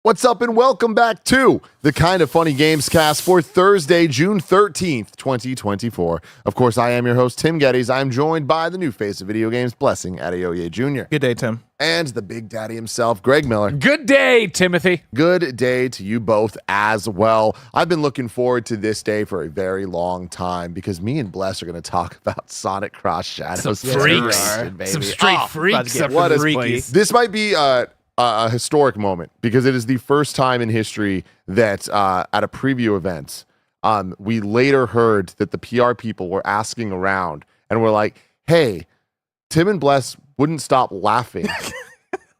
What's up and welcome back to the Kind of Funny Gamescast for Thursday, June 13th, 2024. Of course, I am your host, Tim Geddes. I'm joined by the new face of video games, Blessing Adeoye Jr. Good day, Tim. And the big daddy himself, Greg Miller. Good day, Timothy. Good day to you both as well. I've been looking forward to this day for a very long time because me and Bless are going to talk about Sonic Cross Shadows. Some freaks. Some straight freaks up in this place. This might be a historic moment because it is the first time in history that at a preview event, we later heard that the PR people were asking around and were like, hey, Tim and Bless wouldn't stop laughing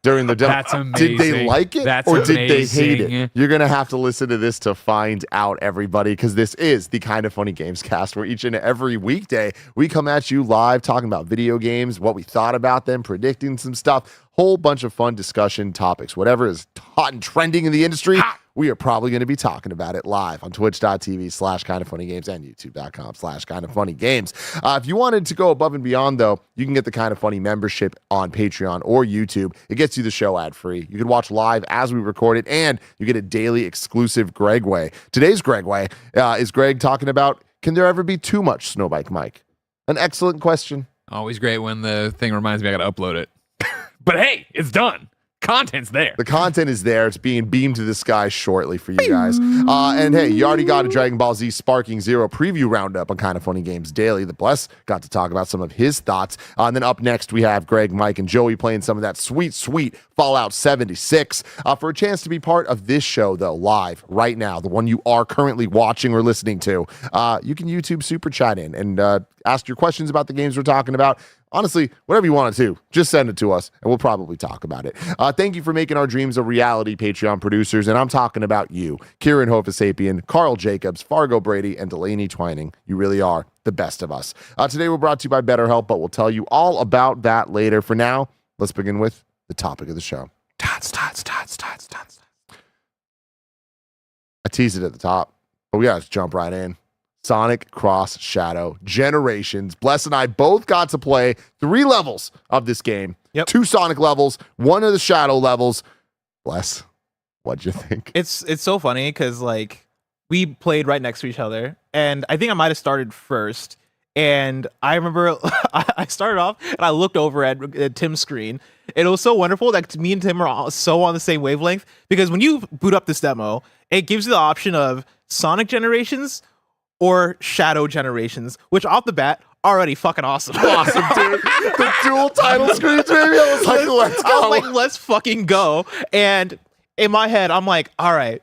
during the demo. That's amazing. Did they like it or did they hate it? You're going to have to listen to this to find out, everybody, because this is the Kind of Funny Gamescast where each and every weekday we come at you live talking about video games, what we thought about them, predicting some stuff. Whole bunch of fun discussion topics. Whatever is hot and trending in the industry, we are probably going to be talking about it live on twitch.tv/kindoffunnygames and youtube.com/kindoffunnygames. If you wanted to go above and beyond, though, you can get the Kind of Funny membership on Patreon or YouTube. It gets you the show ad-free. You can watch live as we record it, and you get a daily exclusive Greg Way. Today's Greg Way is Greg talking about, can there ever be too much Snowbike Mike? An excellent question. Always great when the thing reminds me I got to upload it. But hey, it's done. Content's there. The content is there. It's being beamed to the sky shortly for you guys. And hey, you already got a Dragon Ball Z Sparking Zero preview roundup on Kind of Funny Games Daily. The Bless got to talk about some of his thoughts. And then up next, we have Greg, Mike, and Joey playing some of that sweet, sweet Fallout 76. For a chance to be part of this show, though, live right now, the one you are currently watching or listening to, you can YouTube Super Chat in and ask your questions about the games we're talking about. Honestly, whatever you want to, just send it to us, and we'll probably talk about it. Thank you for making our dreams a reality, Patreon producers, and I'm talking about you, Kieran Hofasapian, Carl Jacobs, Fargo Brady, and Delaney Twining. You really are the best of us. Today, we're brought to you by BetterHelp, but we'll tell you all about that later. For now, let's begin with the topic of the show. Tots. I teased it at the top, but we got to jump right in. Sonic Cross Shadow Generations. Bless and I both got to play 3 levels of this game. Yep. 2 Sonic levels, 1 of the Shadow levels. Bless, what'd you think? It's so funny because like we played right next to each other, and I think I might have started first. And I remember I started off and I looked over at Tim's screen. And it was so wonderful that me and Tim are so on the same wavelength because when you boot up this demo, it gives you the option of Sonic Generations or Shadow Generations, which off the bat, already fucking awesome. Awesome, dude. The dual title screens, baby. I was like, let's go. I was like, let's fucking go. And in my head, I'm like, all right,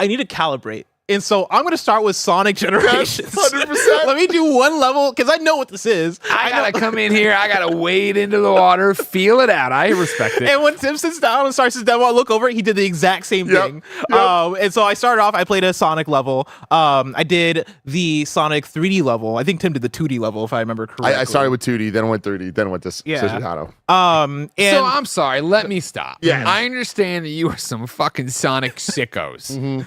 I need to calibrate. And so I'm going to start with Sonic Generations. 100%. Let me do 1 level, because I know what this is. I got to come in here. I got to wade into the water, feel it out. I respect it. And when Tim sits down and starts his demo, I look over, he did the exact same thing. And so I started off, I played a Sonic level. I did the Sonic 3D level. I think Tim did the 2D level, if I remember correctly. I started with 2D, then went 3D, then went to Shadow. And so I'm sorry. Let me stop. Yeah. I understand that you are some fucking Sonic sickos.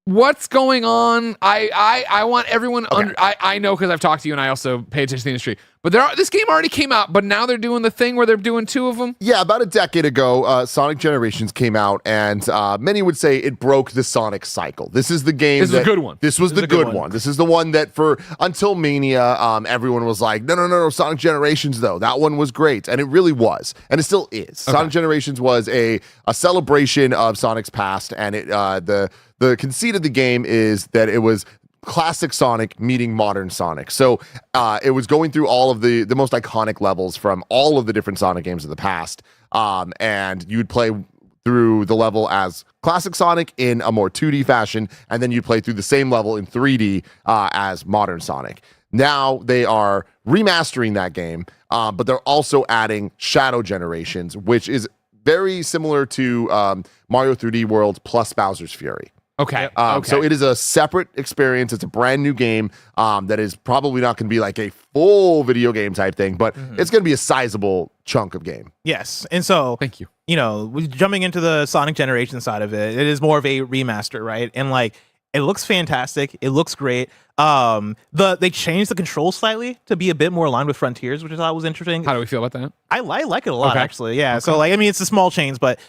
What's going on? I want everyone under. I know because I've talked to you and I also pay attention to the industry. But this game already came out, but now they're doing the thing where they're doing 2 of them. Yeah, about a decade ago, Sonic Generations came out, and many would say it broke the Sonic cycle. This is the game. This is a good one. This was the good one. This is the one that until Mania, everyone was like, no, Sonic Generations though. That one was great, and it really was, and it still is. Okay. Sonic Generations was a celebration of Sonic's past, and the conceit of the game is that it was classic Sonic meeting modern Sonic. So it was going through all of the most iconic levels from all of the different Sonic games of the past. And you'd play through the level as classic Sonic in a more 2D fashion, and then you'd play through the same level in 3D as modern Sonic. Now they are remastering that game, but they're also adding Shadow Generations, which is very similar to Mario 3D World plus Bowser's Fury. Okay. So it is a separate experience. It's a brand new game that is probably not going to be like a full video game type thing, but it's going to be a sizable chunk of game. Yes. And so, thank you. Jumping into the Sonic Generation side of it, it is more of a remaster, right? And like, it looks fantastic. It looks great. They changed the controls slightly to be a bit more aligned with Frontiers, which I thought was interesting. How do we feel about that? I like it a lot, Okay. actually. Yeah. So like, I mean, it's a small change, but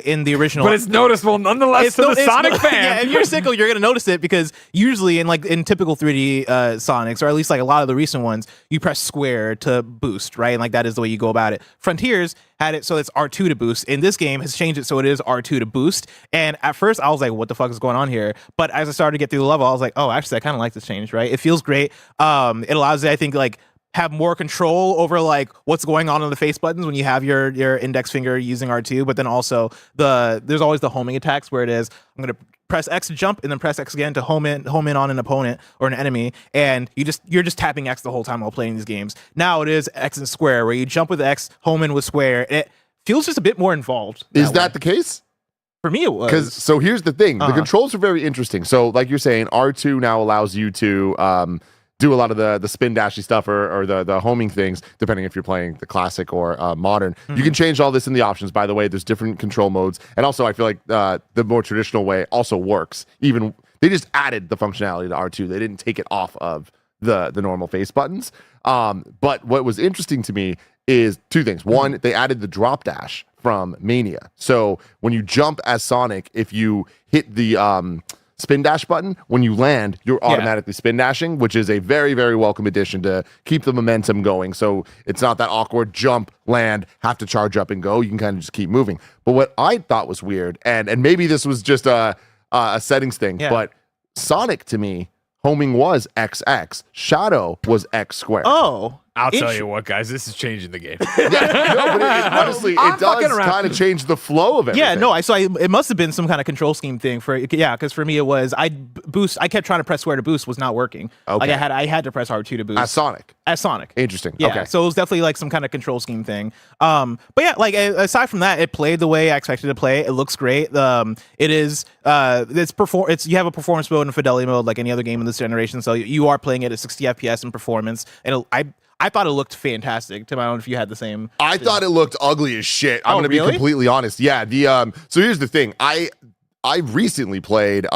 in the original, But it's noticeable nonetheless to the Sonic fan. Yeah, if you're a sicko, you're gonna notice it because usually in typical 3D Sonics, or at least like a lot of the recent ones, you press square to boost, right? And like that is the way you go about it. Frontiers had it so it's R2 to boost. In this game, has changed it so it is R2 to boost. And at first, I was like, "What the fuck is going on here?" But as I started to get through the level, I was like, "Oh, actually, I kind of like this change, right? It feels great. It allows you, I think, like have more control over like what's going on the face buttons when you have your index finger using R2, but then also there's always the homing attacks where it is I'm gonna press X to jump and then press X again to home in on an opponent or an enemy, and you're just tapping X the whole time while playing these games. Now it is X and square where you jump with X, home in with square. It feels just a bit more involved. Is that the case? For me, it was. So here's the thing: the controls are very interesting. So like you're saying, R2 now allows you to do a lot of the spin dashy stuff or the homing things, depending if you're playing the classic or modern. You can change all this in the options, by the way. There's different control modes. And also, I feel like the more traditional way also works. Even they just added the functionality to R2. They didn't take it off of the normal face buttons. But what was interesting to me is two things. One, they added the drop dash from Mania. So when you jump as Sonic, if you hit the spin dash button, when you land, you're automatically spin dashing, which is a very, very welcome addition to keep the momentum going. So it's not that awkward jump, land, have to charge up and go. You can kind of just keep moving. But what I thought was weird, and maybe this was just a settings thing, but Sonic to me, homing was XX, Shadow was X squared. Oh. I'll tell you what, guys, this is changing the game. Honestly, it does kind of change the flow of everything. Yeah, no, it must have been some kind of control scheme thing because for me it was I kept trying to press square to boost, was not working. Okay. Like I had to press R2 to boost. As Sonic. Interesting. Yeah, okay. so it was definitely like some kind of control scheme thing. But yeah, like aside from that, it played the way I expected it to play. It looks great. It is you have a performance mode and a fidelity mode like any other game in this generation. So you are playing it at 60 FPS in performance, and I thought it looked fantastic. Tim, I don't know if you had the same. I thought it looked ugly as shit. I'm going to be completely honest. Yeah. So here's the thing. I recently played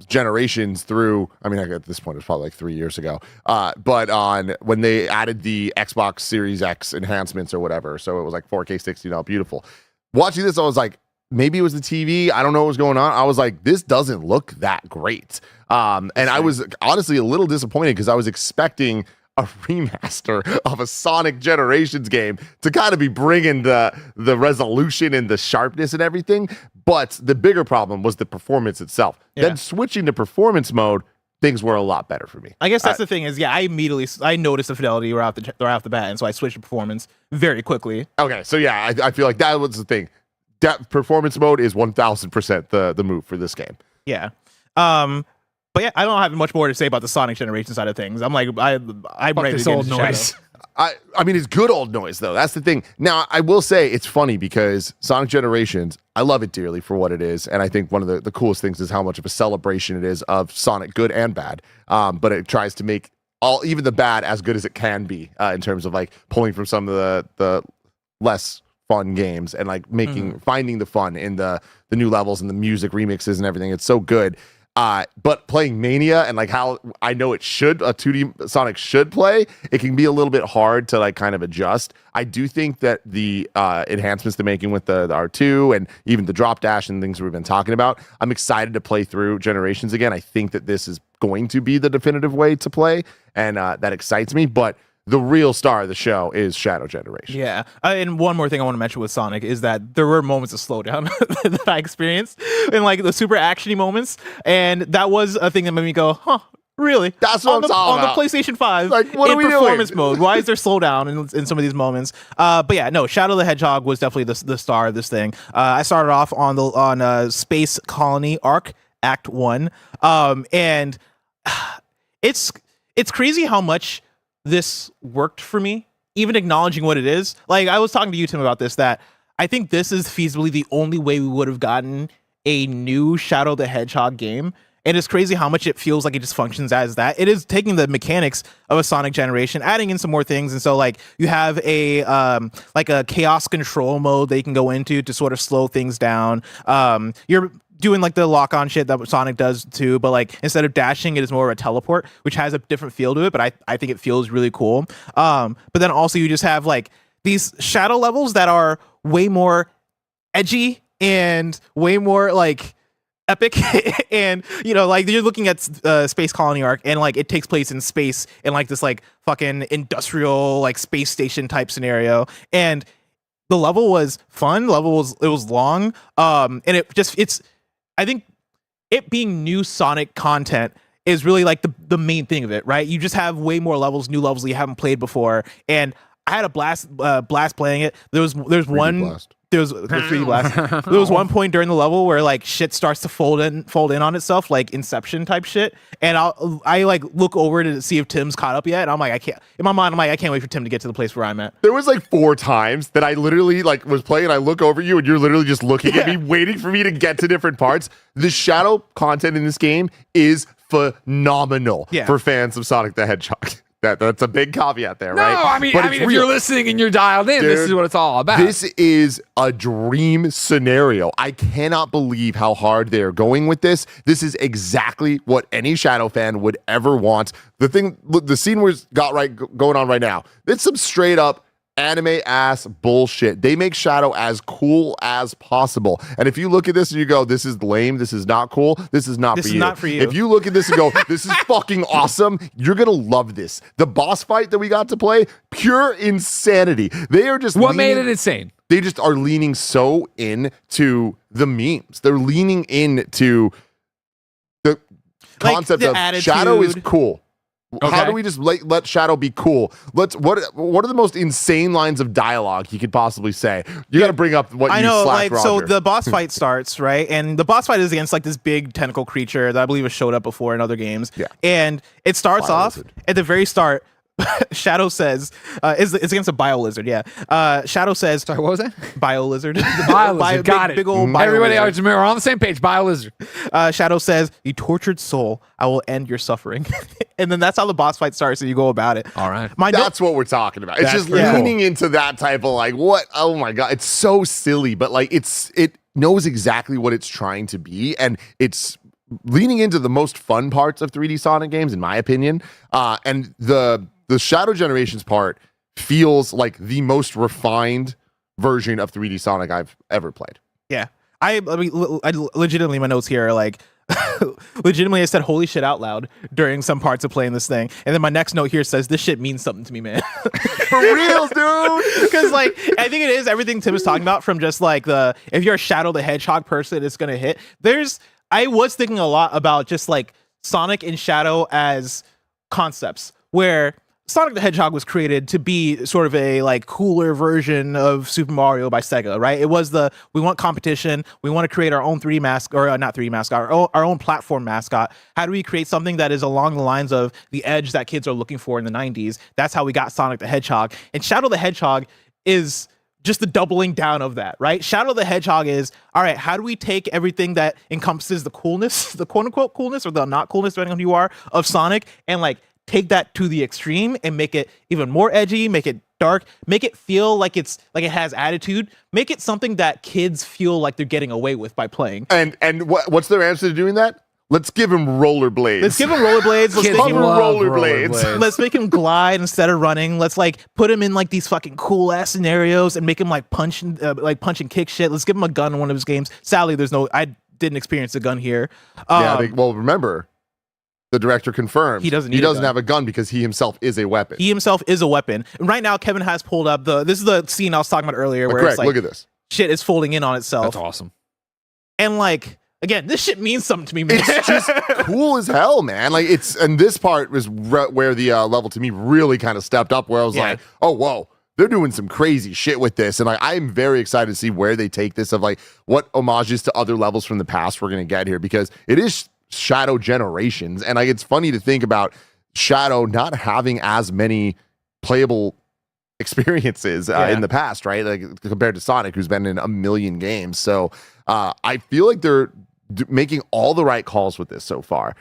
Generations through. I mean, at this point, it was probably like 3 years ago. But when they added the Xbox Series X enhancements or whatever, so it was like 4K 60, beautiful. Watching this, I was like, maybe it was the TV. I don't know what was going on. I was like, this doesn't look that great. And I was honestly a little disappointed because I was expecting a remaster of a Sonic Generations game to kind of be bringing the resolution and the sharpness and everything. But the bigger problem was the performance itself. Yeah. Then switching to performance mode, things were a lot better for me. I guess that's the thing is, I noticed the fidelity right off the bat, and so I switched to performance very quickly. Okay, so yeah, I feel like that was the thing. That performance mode is 1000% the move for this game. Yeah. But yeah, I don't have much more to say about the Sonic Generation side of things. I'm like, I'm ready to get into noise. I mean, it's good old noise, though. That's the thing. Now, I will say it's funny because Sonic Generations, I love it dearly for what it is. And I think one of the coolest things is how much of a celebration it is of Sonic, good and bad. But it tries to make even the bad as good as it can be in terms of like pulling from some of the less fun games and like finding the fun in the new levels and the music remixes and everything. It's so good. But playing Mania and like how I know a 2D Sonic should play, it can be a little bit hard to like kind of adjust. I do think that the enhancements they're making with the R2 and even the drop dash and things we've been talking about, I'm excited to play through Generations again. I think that this is going to be the definitive way to play, and that excites me. But the real star of the show is Shadow Generation. Yeah. And one more thing I want to mention with Sonic is that there were moments of slowdown that I experienced in like the super actiony moments. And that was a thing that made me go, huh, really? That's what I'm talking about. On the PlayStation 5 like, what in are we performance doing? mode. Why is there slowdown in some of these moments? But yeah, no, Shadow the Hedgehog was definitely the star of this thing. I started off on Space Colony Arc, Act 1. And it's crazy how much this worked for me, even acknowledging what it is. Like, I was talking to you, Tim, about this, that I think this is feasibly the only way we would have gotten a new Shadow the Hedgehog game. And it's crazy how much it feels like it just functions as that. It is taking the mechanics of a Sonic Generation, adding in some more things. And so like you have a like a chaos control mode that you can go into to sort of slow things down. doing like the lock on shit that Sonic does too, but like instead of dashing, it is more of a teleport, which has a different feel to it. But I think it feels really cool. But then also you just have like these shadow levels that are way more edgy and way more like epic. And you know, like you're looking at Space Colony Arc, and like it takes place in space in like this like fucking industrial like space station type scenario. And the level was fun. It was long. And it's I think it being new Sonic content is really like the main thing of it, right? You just have way more levels, new levels that you haven't played before. And I had a blast playing it. There's one blast. There's the 3D blast. There was one point during the level where like shit starts to fold in on itself, like Inception type shit. And I like look over to see if Tim's caught up yet. And I'm like, I can't. In my mind, I'm like, I can't wait for Tim to get to the place where I'm at. There was like 4 times that I literally like was playing. I look over you and you're literally just looking at me, waiting for me to get to different parts. The shadow content in this game is phenomenal for fans of Sonic the Hedgehog. That's a big caveat there, right? No, I mean, if you're listening and you're dialed in, this is what it's all about. This is a dream scenario. I cannot believe how hard they are going with this. This is exactly what any Shadow fan would ever want. The scene we've got going on right now, it's some straight up anime ass bullshit. They make Shadow as cool as possible. And if you look at this and you go, this is lame, this is not cool, this is not for you. If you look at this and go, this is fucking awesome, you're gonna love this. The boss fight that we got to play, pure insanity. They are just what made it insane? They just are leaning so into the memes. They're leaning into the concept the of attitude. Shadow is cool. Okay. How do we just let Shadow be cool? What are the most insane lines of dialogue he could possibly say? You got to bring up what I know, slacked like, so Roger. the boss fight starts, right? And the boss fight is against like this big tentacle creature that I believe has showed up before in other games. Yeah. And it starts off at the very start. Shadow says, it's against a bio lizard, yeah. Shadow says, sorry, what was that? Bio lizard. The bio lizard, got it. Big old bio Everybody, lizard. we're on the same page. Bio lizard. Shadow says, "You tortured soul, I will end your suffering." And then that's how the boss fight starts, and you go about it. All right. That's what we're talking about. It's just leaning into that type of like, what? Oh my God. It's so silly, but like it knows exactly what it's trying to be. And it's leaning into the most fun parts of 3D Sonic games, in my opinion. And the Shadow Generations part feels like the most refined version of 3D Sonic I've ever played. Yeah. I mean, legitimately, my notes here are like, legitimately, I said "holy shit" out loud during some parts of playing this thing, and then my next note here says, "This shit means something to me, man." For real, dude. Because like, I think it is everything Tim was talking about. From just like if you're a Shadow the Hedgehog person, it's gonna hit. I was thinking a lot about just like Sonic and Shadow as concepts, where Sonic the Hedgehog was created to be sort of a like cooler version of Super Mario by Sega, right? It was we want competition. We want to create our own 3D mascot, or not 3D mascot, our own platform mascot. How do we create something that is along the lines of the edge that kids are looking for in the 90s? That's how we got Sonic the Hedgehog. And Shadow the Hedgehog is just the doubling down of that, right? Shadow the Hedgehog is, all right, how do we take everything that encompasses the coolness, the quote unquote coolness or the not coolness, depending on who you are, of Sonic, and like take that to the extreme and make it even more edgy, make it dark, make it feel like it has attitude, make it something that kids feel like they're getting away with by playing. And what's their answer to doing that? Let's give him rollerblades. Let's give him rollerblades. Let's make him rollerblades. Let's make him glide instead of running. Let's like put him in like these fucking cool ass scenarios and make him like punch and kick shit. Let's give him a gun in one of his games. Sadly, I didn't experience a gun here. Remember, the director confirmed he doesn't have a gun because he himself is a weapon. He himself is a weapon. And right now, Kevin has pulled up this is the scene I was talking about earlier, where it's like, look at this. Shit is folding in on itself. That's awesome. And like, again, this shit means something to me, man. It's just cool as hell, man. Like and this part was where the level to me really kind of stepped up, where I was like, oh, whoa, they're doing some crazy shit with this. And like, I'm very excited to see where they take this, of like what homages to other levels from the past we're going to get here, because it is Shadow Generations. And like, it's funny to think about Shadow not having as many playable experiences in the past, right? Like compared to Sonic, who's been in a million games. So I feel like they're making all the right calls with this so far.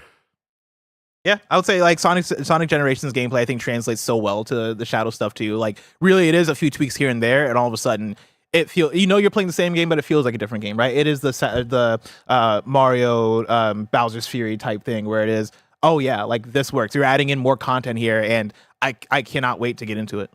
Yeah, I would say like Sonic Generations gameplay, I think translates so well to the Shadow stuff too. Like really, it is a few tweaks here and there, and all of a sudden it feels, you're playing the same game, but it feels like a different game, right? It is the Mario Bowser's Fury type thing where it is, oh yeah, like this works. You're adding in more content here, and I cannot wait to get into it.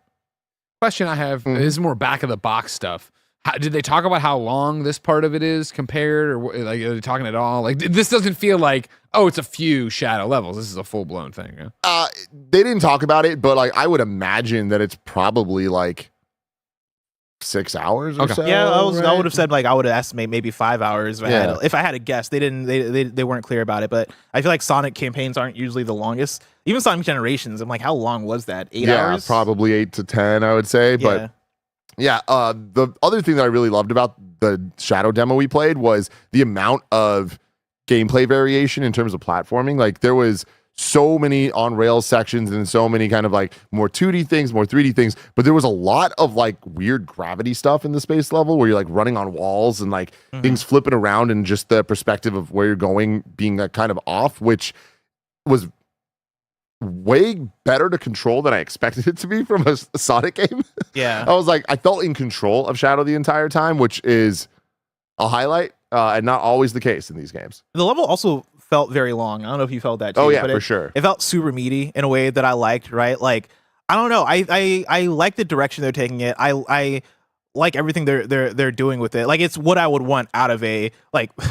Question I have is more back of the box stuff. Did they talk about how long this part of it is compared, or like are they talking at all? Like this doesn't feel like, oh, it's a few shadow levels. This is a full blown thing. Yeah? They didn't talk about it, but like I would imagine that it's probably like 6 hours or so. Yeah, I would have right? said like I would estimate maybe 5 hours if I had to guess. They didn't. They weren't clear about it, but I feel like Sonic campaigns aren't usually the longest. Even Sonic Generations, I'm like, how long was that? 8 hours? Yeah, probably 8 to 10, I would say. But yeah, the other thing that I really loved about the Shadow demo we played was the amount of gameplay variation in terms of platforming. Like there was so many on rails sections and so many kind of like more 2D things, more 3D things, but there was a lot of like weird gravity stuff in the space level where you're like running on walls and like things flipping around and just the perspective of where you're going being kind of off, which was way better to control than I expected it to be from a Sonic game. Yeah. I was like, I felt in control of Shadow the entire time, which is a highlight and not always the case in these games. The level also felt very long. I don't know if you felt that too. Oh yeah, but for sure. It felt super meaty in a way that I liked, right? Like, I don't know. I like the direction they're taking it. I like everything they're doing with it. Like it's what I would want out of I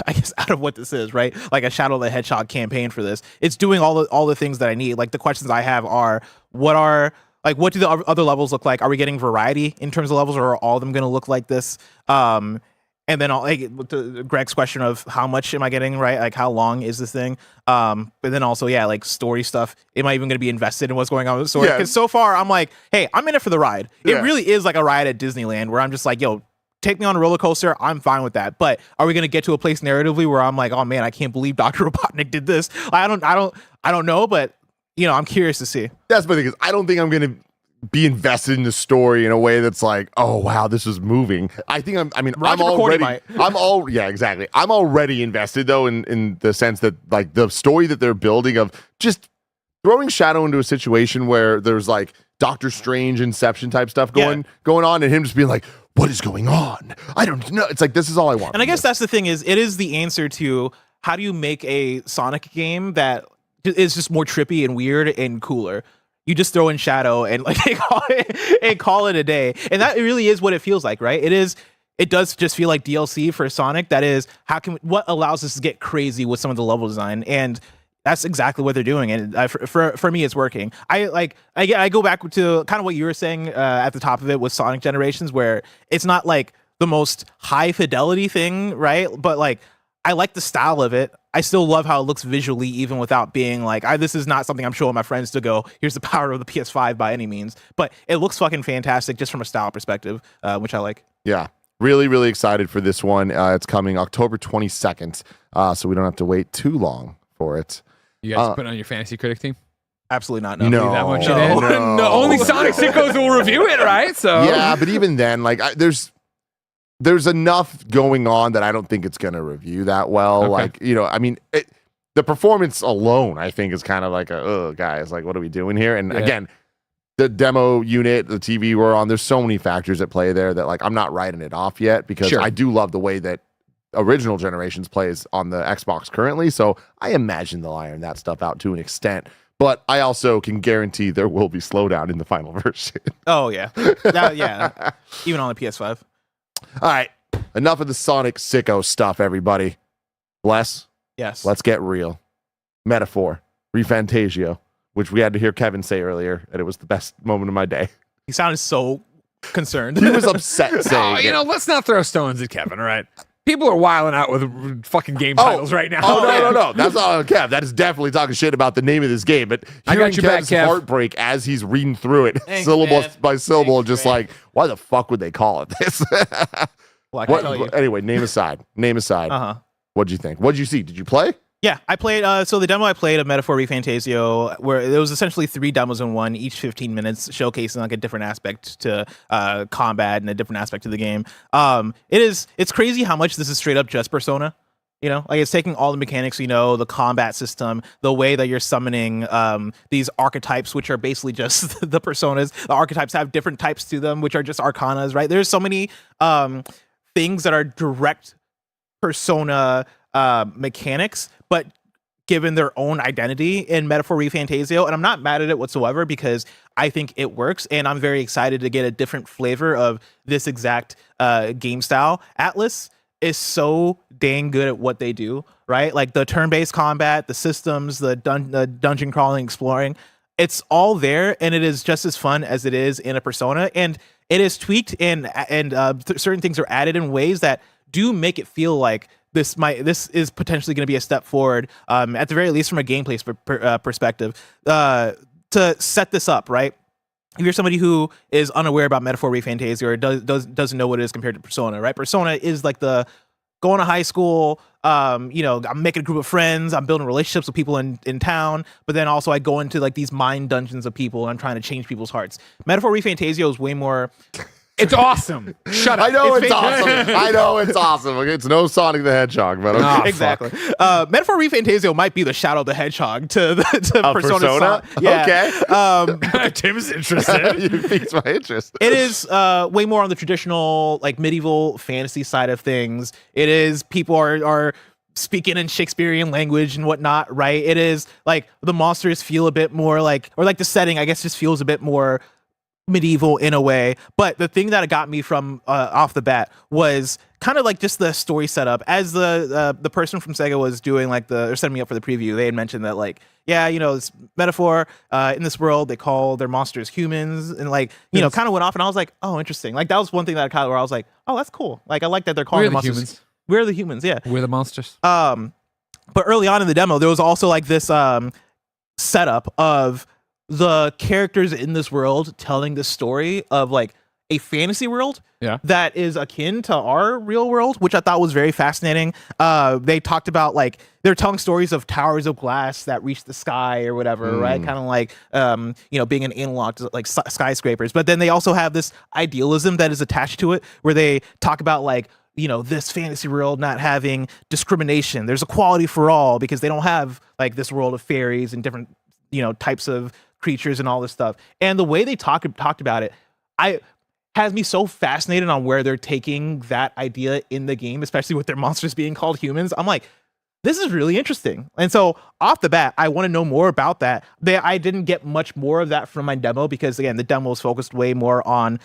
guess out of what this is, right? Like a Shadow the Hedgehog campaign for this. It's doing all the things that I need. Like the questions I have are what do the other levels look like? Are we getting variety in terms of levels, or are all of them going to look like this? And then Greg's question of how much am I getting, right? Like how long is this thing? But then also, yeah, like story stuff. Am I even going to be invested in what's going on with the story? Because so far I'm like, hey, I'm in it for the ride. It really is like a ride at Disneyland where I'm just like, yo, take me on a roller coaster. I'm fine with that. But are we going to get to a place narratively where I'm like, oh man, I can't believe Dr. Robotnik did this? I don't know, but I'm curious to see. That's my thing, is I don't think I'm going to be invested in the story in a way that's like, oh wow, this is moving. I think I'm already invested though in the sense that like the story that they're building of just throwing Shadow into a situation where there's like Doctor Strange Inception type stuff going on, and him just being like, what is going on? I don't know. It's like, this is all I want. And I guess that's the thing, is it is the answer to how do you make a Sonic game that is just more trippy and weird and cooler. You just throw in Shadow and like call it a day. And that really is what it feels like, right? It does just feel like DLC for Sonic. That is, what allows us to get crazy with some of the level design. And that's exactly what they're doing. And for me, it's working. I go back to kind of what you were saying at the top of it with Sonic Generations, where it's not like the most high fidelity thing, right? But like, I like the style of it. I still love how it looks visually, even without being like, this is not something I'm showing my friends to go, here's the power of the PS5 by any means. But it looks fucking fantastic just from a style perspective, which I like. Yeah. Really, really excited for this one. It's coming October 22nd, so we don't have to wait too long for it. You guys put it on your fantasy critic team? Absolutely not. No. No. That much No. Only Sonic sickos will review it, right? So yeah, but even then, like, there's enough going on that I don't think it's going to review that well. Okay. Like, I mean, the performance alone, I think, is kind of like guys, like, what are we doing here? And again, the demo unit, the TV we're on, there's so many factors at play there that like I'm not writing it off yet, because I do love the way that original Generations plays on the Xbox currently. So I imagine they'll iron that stuff out to an extent. But I also can guarantee there will be slowdown in the final version. Oh, yeah. Even on the PS5. All right. Enough of the Sonic sicko stuff, everybody. Bless. Yes. Let's get real. Metaphor. ReFantazio, which we had to hear Kevin say earlier, and it was the best moment of my day. He sounded so concerned. He was upset saying let's not throw stones at Kevin, all right? People are wilding out with fucking game titles right now. No. That's not on Kev. That is definitely talking shit about the name of this game. But hearing Kev's heartbreak as he's reading through it, syllable by syllable, like, why the fuck would they call it this? Well, I can tell you. Anyway, name aside. Uh-huh. What'd you think? What'd you see? Did you play? Yeah, I played. So the demo I played of Metaphor ReFantazio, where there was essentially 3 demos in one, each 15 minutes, showcasing like a different aspect to combat and a different aspect to the game. It's crazy how much this is straight up just Persona. You know, like it's taking all the mechanics, the combat system, the way that you're summoning these archetypes, which are basically just the personas. The archetypes have different types to them, which are just arcanas, right? There's so many things that are direct persona mechanics, but given their own identity in Metaphor ReFantazio. And I'm not mad at it whatsoever because I think it works. And I'm very excited to get a different flavor of this exact game style. Atlas is so dang good at what they do, right? Like the turn-based combat, the systems, the dungeon crawling, exploring, it's all there, and it is just as fun as it is in a Persona, and it is tweaked, and certain things are added in ways that do make it feel like this is potentially going to be a step forward, at the very least from a gameplay perspective, to set this up, right? If you're somebody who is unaware about Metaphor ReFantazio or doesn't know what it is compared to Persona, right? Persona is like the going to high school, I'm making a group of friends, I'm building relationships with people in town, but then also I go into like these mind dungeons of people and I'm trying to change people's hearts. Metaphor ReFantazio is way more... It's awesome. Shut up. I know it's awesome. I know it's awesome. Okay, it's no Sonic the Hedgehog, but okay. Oh, exactly. Metaphor ReFantazio might be the Shadow the Hedgehog to Persona. Yeah. Okay. Tim's interested. You piqued my interest. It is way more on the traditional like medieval fantasy side of things. It is people are speaking in Shakespearean language and whatnot, right? It is like the monsters feel a bit more like, or like the setting, I guess, just feels a bit more medieval in a way. But the thing that got me from off the bat was kind of like just the story setup. As the person from Sega was doing like or setting me up for the preview, they had mentioned that like, this Metaphor in this world, they call their monsters humans, and like, kind of went off, and I was like, oh, interesting. Like that was one thing that kind of where I was like, oh, that's cool. Like I like that they're calling We're the monsters humans. We're the humans, yeah. We're the monsters. But early on in the demo, there was also like this setup of the characters in this world telling the story of like a fantasy world that is akin to our real world, which I thought was very fascinating. They talked about like they're telling stories of towers of glass that reach the sky or whatever, right? Kind of like being an analog to like skyscrapers. But then they also have this idealism that is attached to it, where they talk about like, this fantasy world not having discrimination. There's equality for all because they don't have like this world of fairies and different types of creatures and all this stuff. And the way they talked about it, has me so fascinated on where they're taking that idea in the game, especially with their monsters being called humans. I'm like, this is really interesting. And so off the bat, I want to know more about that. I didn't get much more of that from my demo because again, the demo was focused way more on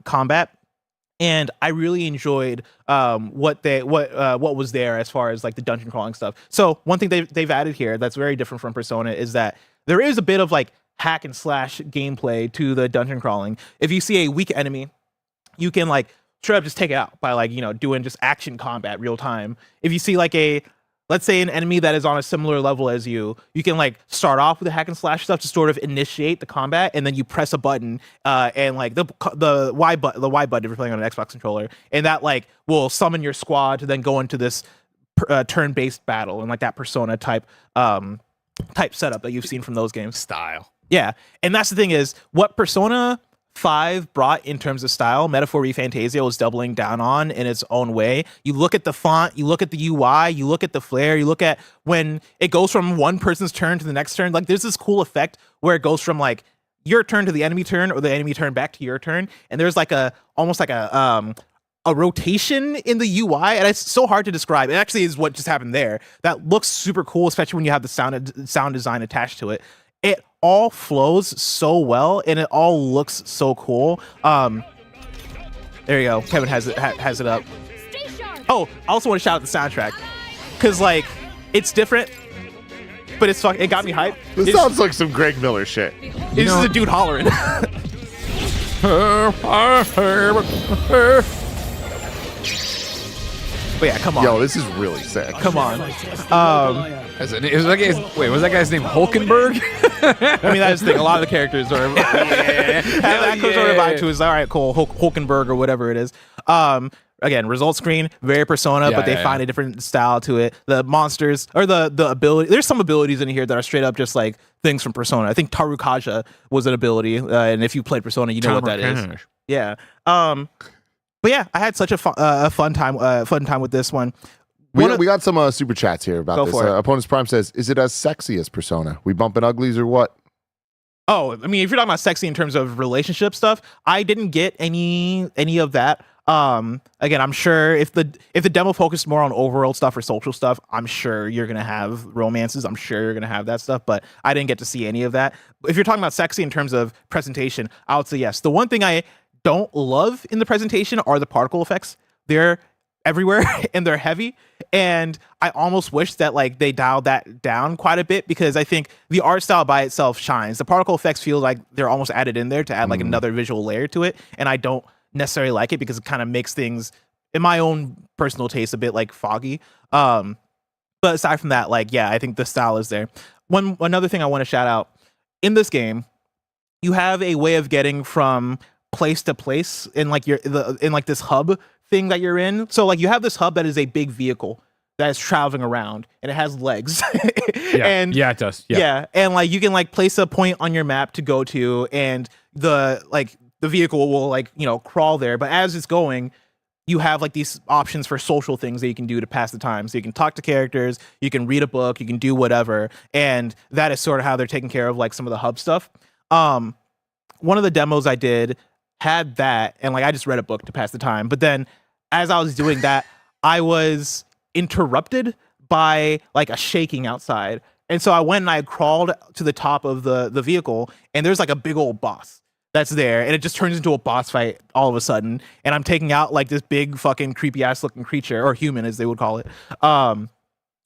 combat. And I really enjoyed what was there as far as like the dungeon crawling stuff. So one thing they've added here that's very different from Persona is that there is a bit of like hack and slash gameplay to the dungeon crawling. If you see a weak enemy, you can like straight up just take it out by like doing just action combat real time. If you see like let's say an enemy that is on a similar level as you can like start off with the hack and slash stuff to sort of initiate the combat, and then you press a button and like the Y button if you're playing on an Xbox controller, and that like will summon your squad to then go into this turn-based battle and like that Persona type setup that you've seen from those games. Style. Yeah, and that's the thing is what Persona 5 brought in terms of style, Metaphor ReFantazio is doubling down on in its own way. You look at the font, you look at the UI, you look at the flair, you look at when it goes from one person's turn to the next turn. Like there's this cool effect where it goes from like your turn to the enemy turn, or the enemy turn back to your turn, and there's like almost like a rotation in the UI, and it's so hard to describe. It actually is what just happened there. That looks super cool, especially when you have the sound design attached to it. It all flows so well, and it all looks so cool. There you go. Kevin has it up. Oh, I also want to shout out the soundtrack because like it's different, but it got me hyped. This sounds like some Greg Miller shit. This is a dude hollering. But yeah, come on. Yo, this is really sick. Come on. Was that guy's name Hulkenberg? I mean, that's the thing. A lot of the characters are. That comes over vibe to is all right, cool. Hulkenberg or whatever it is. Again, result screen, very Persona, but they find a different style to it. The monsters or the ability. There's some abilities in here that are straight up just like things from Persona. I think Tarukaja was an ability, and if you played Persona, you know what that is. Yeah. But yeah, I had such a fun time with this one. We got some super chats here about Go this. for it. Opponents Prime says, is it as sexy as Persona? We bumping uglies or what? Oh, I mean, if you're talking about sexy in terms of relationship stuff, I didn't get any of that. Again, I'm sure if the demo focused more on overworld stuff or social stuff, I'm sure you're gonna have romances. I'm sure you're gonna have that stuff, but I didn't get to see any of that. If you're talking about sexy in terms of presentation, I would say yes. The one thing I don't love in the presentation are the particle effects. They're everywhere and they're heavy, and I almost wish that like they dialed that down quite a bit, because I think the art style by itself shines. The particle effects feel like they're almost added in there to add like another visual layer to it, and I don't necessarily like it because it kind of makes things, in my own personal taste, a bit like foggy. But aside from that, like, yeah, I think the style is there. Another thing I want to shout out, in this game, you have a way of getting from place to place in like in like this hub thing that you're in. So like you have this hub that is a big vehicle that is traveling around, and it has legs. And it does. yeah, and like you can like place a point on your map to go to, and the vehicle will like, you know, crawl there. But as it's going, you have like these options for social things that you can do to pass the time. So you can talk to characters, you can read a book, you can do whatever. And that is sort of how they're taking care of like some of the hub stuff. One of the demos I did had that, and like I just read a book to pass the time. But then as I was doing that, I was interrupted by like a shaking outside. And so I went and I crawled to the top of the vehicle, and there's like a big old boss that's there, and it just turns into a boss fight all of a sudden, and I'm taking out like this big fucking creepy ass looking creature, or human as they would call it, and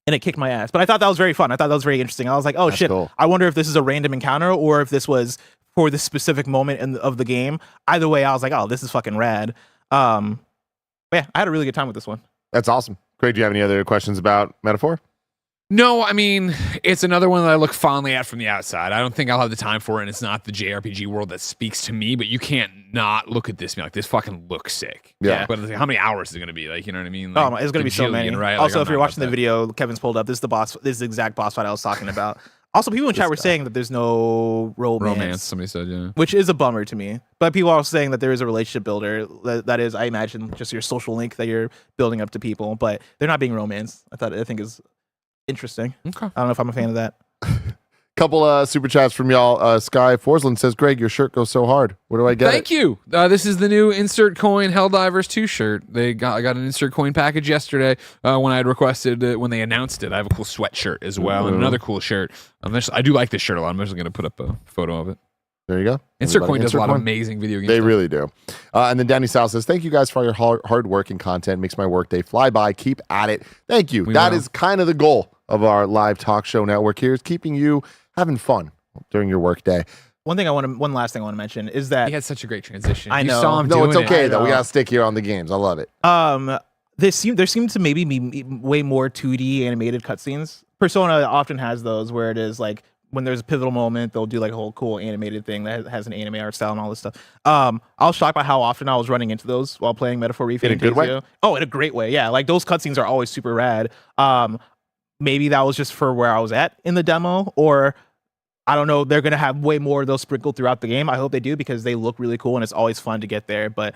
it kicked my ass. But I thought that was very fun. I thought that was very interesting. I was like, oh, that's shit, cool. I wonder if this is a random encounter or if this was for this specific moment of the game. Either way, I was like, oh, this is fucking rad. But yeah, I had a really good time with this one. That's awesome. Craig, do you have any other questions about Metaphor? No, I mean, it's another one that I look fondly at from the outside. I don't think I'll have the time for it, and it's not the JRPG world that speaks to me, but you can't not look at this and be like, this fucking looks sick. Yeah. But how many hours is it going to be? Like, you know what I mean? Like, oh, it's going to be so many. Right? Also, like, if you're watching the video Kevin's pulled up, this is the boss. This is the exact boss fight I was talking about. Also, people in chat were saying that there's no romance. Somebody said, yeah. Which is a bummer to me. But people are also saying that there is a relationship builder. That is, I imagine, just your social link that you're building up to people. But they're not being romance. I think is interesting. Okay. I don't know if I'm a fan of that. Couple super chats from y'all. Sky Forsland says, Greg, your shirt goes so hard. Where do I get Thank you. This is the new Insert Coin Helldivers 2 shirt. I got an Insert Coin package yesterday when I had requested it, when they announced it. I have a cool sweatshirt as well, and another cool shirt. I do like this shirt a lot. I'm just going to put up a photo of it. There you go. Insert Coin does a lot of amazing video games. They really do. And then Danny Sal says, thank you guys for your hard work and content. Makes my workday fly by. Keep at it. Thank you. That is kind of the goal of our live talk show network here, is keeping you having fun during your workday. One last thing I want to mention is that he had such a great transition. I know. You saw him no, it's okay it. though. We gotta stick here on the games. I love it. There seems to maybe be way more 2D animated cutscenes. Persona often has those where it is like when there's a pivotal moment, they'll do like a whole cool animated thing that has an anime art style and all this stuff. I was shocked by how often I was running into those while playing Metaphor ReFantazio. In a good way? Oh, in a great way. Yeah, like those cutscenes are always super rad. Maybe that was just for where I was at in the demo, or I don't know. They're going to have way more of those sprinkled throughout the game. I hope they do, because they look really cool and it's always fun to get there. But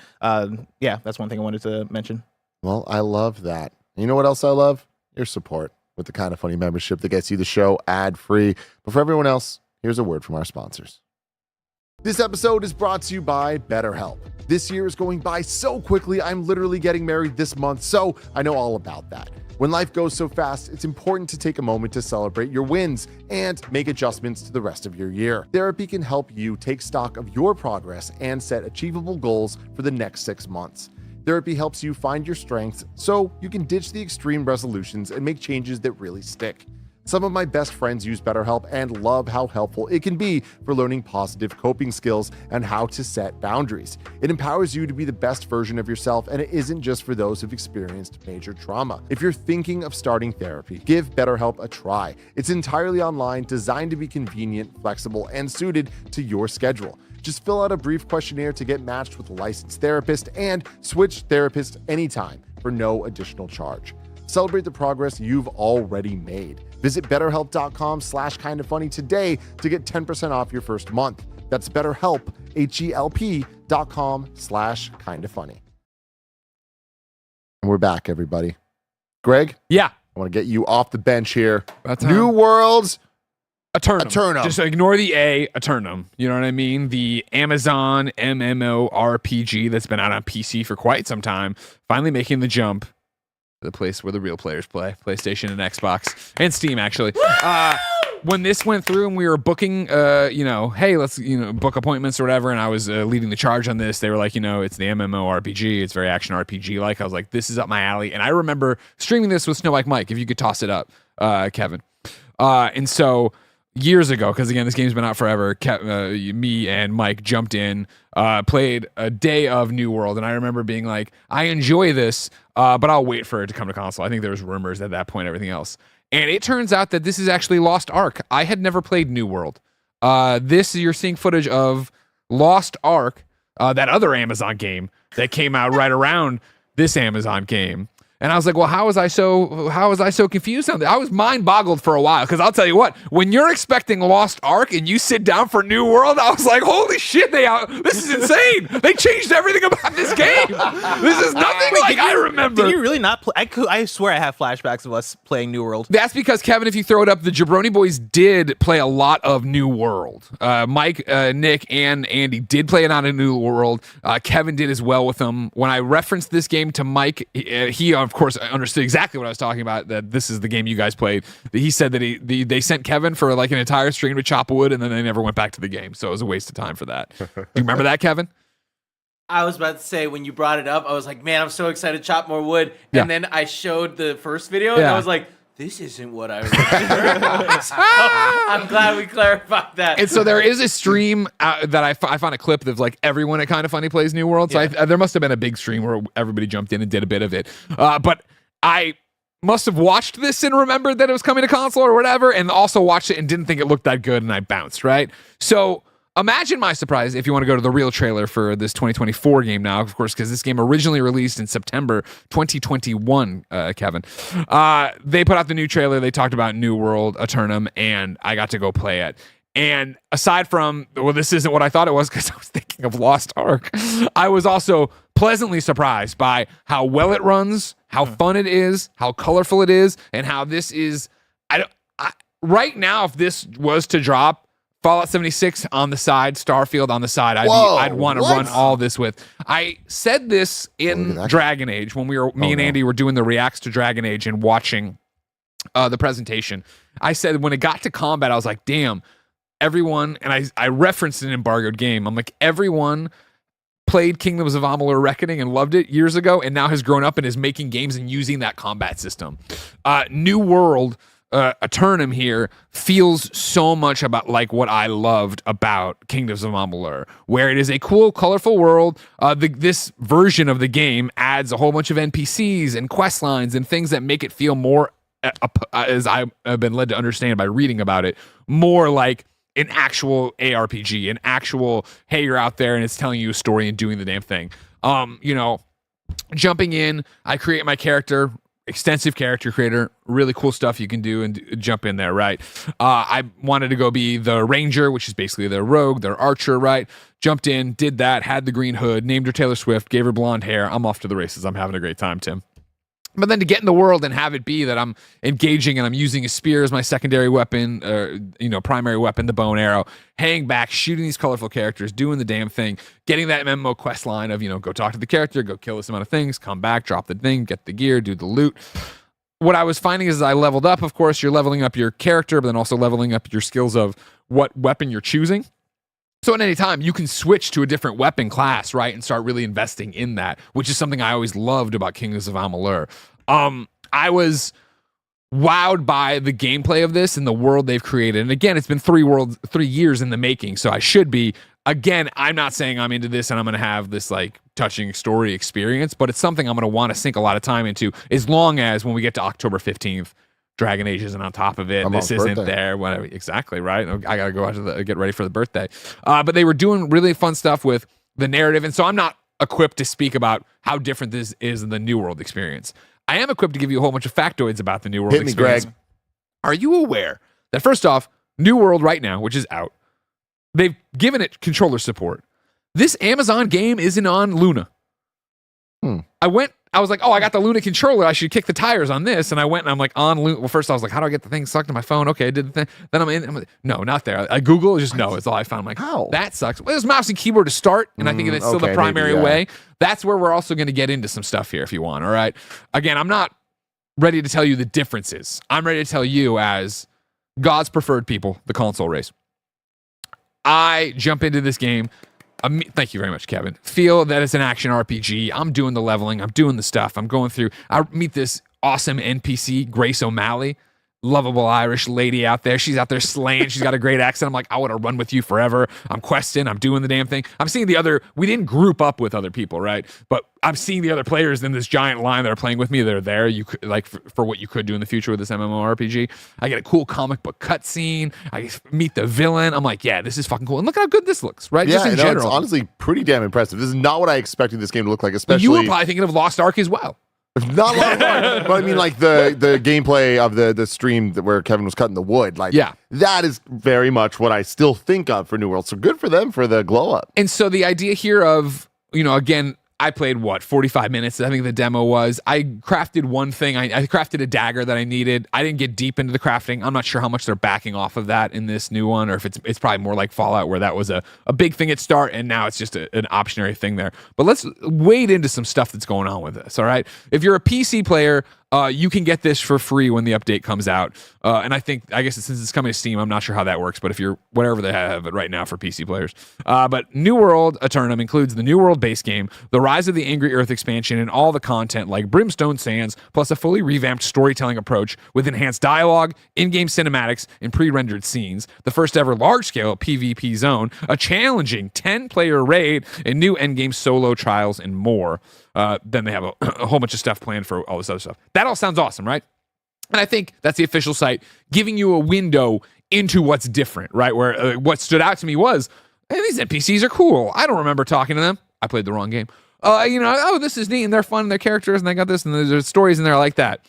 yeah, that's one thing I wanted to mention. Well, I love that. You know what else I love? Your support with the Kind of Funny membership that gets you the show ad-free. But for everyone else, here's a word from our sponsors. This episode is brought to you by BetterHelp. This year is going by so quickly. I'm literally getting married this month, so I know all about that. When life goes so fast, it's important to take a moment to celebrate your wins and make adjustments to the rest of your year. Therapy can help you take stock of your progress and set achievable goals for the next 6 months. Therapy helps you find your strengths so you can ditch the extreme resolutions and make changes that really stick. Some of my best friends use BetterHelp and love how helpful it can be for learning positive coping skills and how to set boundaries. It empowers you to be the best version of yourself, and it isn't just for those who've experienced major trauma. If you're thinking of starting therapy, give BetterHelp a try. It's entirely online, designed to be convenient, flexible, and suited to your schedule. Just fill out a brief questionnaire to get matched with a licensed therapist and switch therapists anytime for no additional charge. Celebrate the progress you've already made. Visit betterhelp.com/kindafunny today to get 10% off your first month. That's BetterHelp, HELP.com/kindafunny. And we're back, everybody. Greg, Yeah. I want to get you off the bench here. That's New Worlds. Aeternum. Just ignore the A, Aeternum. You know what I mean? The Amazon MMORPG that's been out on PC for quite some time, finally making the jump to the place where the real players play, PlayStation and Xbox, and Steam, actually. When this went through and we were booking, hey, let's, book appointments or whatever, and I was leading the charge on this, they were like, it's the MMORPG, it's very action RPG-like. I was like, this is up my alley. And I remember streaming this with Snow Like Mike, if you could toss it up, Kevin. And so years ago, because again, this game's been out forever, me and Mike jumped in, played a day of New World, and I remember being like, I enjoy this, but I'll wait for it to come to console. I think there was rumors at that point, everything else. And it turns out that this is actually Lost Ark. I had never played New World. You're seeing footage of Lost Ark, that other Amazon game that came out right around this Amazon game. And I was like, well, how was I so confused on that? I was mind boggled for a while, because I'll tell you what, when you're expecting Lost Ark and you sit down for New World, I was like, holy shit, this is insane. They changed everything about this game. This is nothing like I remember. Did you really not play? I swear I have flashbacks of us playing New World. That's because, Kevin, if you throw it up, the Jabroni Boys did play a lot of New World. Mike, Nick, and Andy did play it on a New World. Kevin did as well with them. When I referenced this game to Mike, he of course understood exactly what I was talking about, that this is the game you guys played. He said that they sent Kevin for like an entire stream to chop wood, and then they never went back to the game, so it was a waste of time for that. Do you remember that, Kevin? I was about to say, when you brought it up, I was like, man, I'm so excited to chop more wood. Yeah. And then I showed the first video, and I was like, this isn't what I remember. I'm glad we clarified that. And so there is a stream that I found a clip of like everyone at Kind of Funny plays New World. So there must have been a big stream where everybody jumped in and did a bit of it. But I must have watched this and remembered that it was coming to console or whatever, and also watched it and didn't think it looked that good, and I bounced, right? So imagine my surprise if you want to go to the real trailer for this 2024 game now, of course, because this game originally released in September 2021, Kevin. They put out the new trailer. They talked about New World Aeternum, and I got to go play it. And aside from, well, this isn't what I thought it was, because I was thinking of Lost Ark, I was also pleasantly surprised by how well it runs, how fun it is, how colorful it is, and how this is... right now, if this was to drop, Fallout 76 on the side, Starfield on the side, I'd want to run all this with. I said this in Dragon Age when me and Andy were doing the reacts to Dragon Age and watching the presentation. I said when it got to combat, I was like, damn, everyone, and I referenced an embargoed game. I'm like, everyone played Kingdoms of Amalur Reckoning and loved it years ago, and now has grown up and is making games and using that combat system. New World Aeternum here feels so much about like what I loved about Kingdoms of Amalur, where it is a cool, colorful world. This version of the game adds a whole bunch of NPCs and quest lines and things that make it feel more, as I've been led to understand by reading about it, more like an actual ARPG, an actual, hey, you're out there and it's telling you a story and doing the damn thing. Jumping in, I create my character, extensive character creator, really cool stuff you can do and jump in there, right? I wanted to go be the ranger, which is basically their rogue, their archer, right? Jumped in, did that, had the green hood, named her Taylor Swift, gave her blonde hair. I'm off to the races. I'm having a great time, Tim. But then to get in the world and have it be that I'm engaging and I'm using a spear as my secondary weapon, primary weapon, the bow and arrow, hang back, shooting these colorful characters, doing the damn thing, getting that MMO quest line of, go talk to the character, go kill this amount of things, come back, drop the thing, get the gear, do the loot. What I was finding is, as I leveled up, of course, you're leveling up your character, but then also leveling up your skills of what weapon you're choosing. So at any time, you can switch to a different weapon class, right, and start really investing in that, which is something I always loved about Kingdoms of Amalur. I was wowed by the gameplay of this and the world they've created. And again, it's been 3 years in the making, so I should be. Again, I'm not saying I'm into this and I'm going to have this like touching story experience, but it's something I'm going to want to sink a lot of time into, as long as when we get to October 15th, Dragon Age isn't on top of it. This isn't there. Whatever. Exactly, right? I got to go out to get ready for the birthday. But they were doing really fun stuff with the narrative, and so I'm not equipped to speak about how different this is in the New World experience. I am equipped to give you a whole bunch of factoids about the New World experience. Hit me, Greg. Are you aware that, first off, New World right now, which is out, they've given it controller support. This Amazon game isn't on Luna. I was like, oh, I got the Luna controller. I should kick the tires on this. And I went and I'm like on Luna. Well, first I was like, how do I get the thing stuck to my phone? Okay, I did the thing. Then I'm like, no, not there. I Google, just no, it's all I found. I'm like, how? That sucks. Well, there's mouse and keyboard to start. And I think that's still the primary way. That's where we're also going to get into some stuff here if you want. All right. Again, I'm not ready to tell you the differences. I'm ready to tell you as God's preferred people, the console race. I jump into this game. Thank you very much, Kevin. Feel that it's an action RPG. I'm doing the leveling. I'm doing the stuff. I'm going through. I meet this awesome NPC, Grace O'Malley, lovable Irish lady out there. She's out there slaying. She's got a great accent. I'm like, I want to run with you forever. I'm questing. I'm doing the damn thing. I'm seeing the other. We didn't group up with other people, right? But I'm seeing the other players in this giant line that are playing with me. They're there. You could, like for what you could do in the future with this MMORPG. I get a cool comic book cutscene. I meet the villain. I'm like, yeah, this is fucking cool. And look at how good this looks, right? Yeah, just in general. It's honestly pretty damn impressive. This is not what I expected this game to look like, especially. You were probably thinking of Lost Ark as well. Not a lot of fun, but I mean, like the gameplay of the stream where Kevin was cutting the wood, like that is very much what I still think of for New World. So good for them for the glow up. And so the idea here of, again, I played 45 minutes. I think the demo was. I crafted one thing. I crafted a dagger that I needed. I didn't get deep into the crafting. I'm not sure how much they're backing off of that in this new one, or if it's probably more like Fallout, where that was a big thing at start, and now it's just an optionary thing there. But let's wade into some stuff that's going on with this. All right, if you're a PC player, you can get this for free when the update comes out. And I guess since it's coming to Steam, I'm not sure how that works, but if you're whatever they have it right now for PC players. But New World Aeternum includes the New World base game, the Rise of the Angry Earth expansion, and all the content like Brimstone Sands, plus a fully revamped storytelling approach with enhanced dialogue, in-game cinematics, and pre-rendered scenes, the first ever large-scale PvP zone, a challenging 10-player raid, and new endgame solo trials, and more. Then they have a whole bunch of stuff planned for all this other stuff. That all sounds awesome, right? And I think that's the official site giving you a window into what's different, right? Where what stood out to me was, hey, these NPCs are cool. I don't remember talking to them. I played the wrong game. This is neat, and they're fun, and they're characters, and they got this, and there's stories in there like that.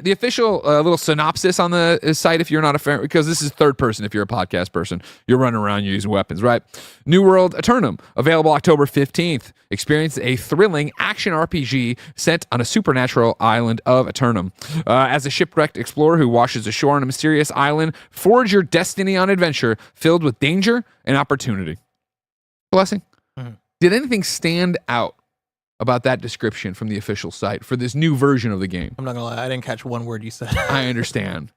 The official little synopsis on the site, if you're not a fan, because this is third person, if you're a podcast person, you're running around, you're using weapons, right? New World Aeternum, available October 15th. Experience a thrilling action RPG set on a supernatural island of Aeternum. As a shipwrecked explorer who washes ashore on a mysterious island, forge your destiny on adventure filled with danger and opportunity. Blessing. Mm-hmm. Did anything stand out about that description from the official site for this new version of the game? I'm not gonna lie, I didn't catch one word you said. I understand.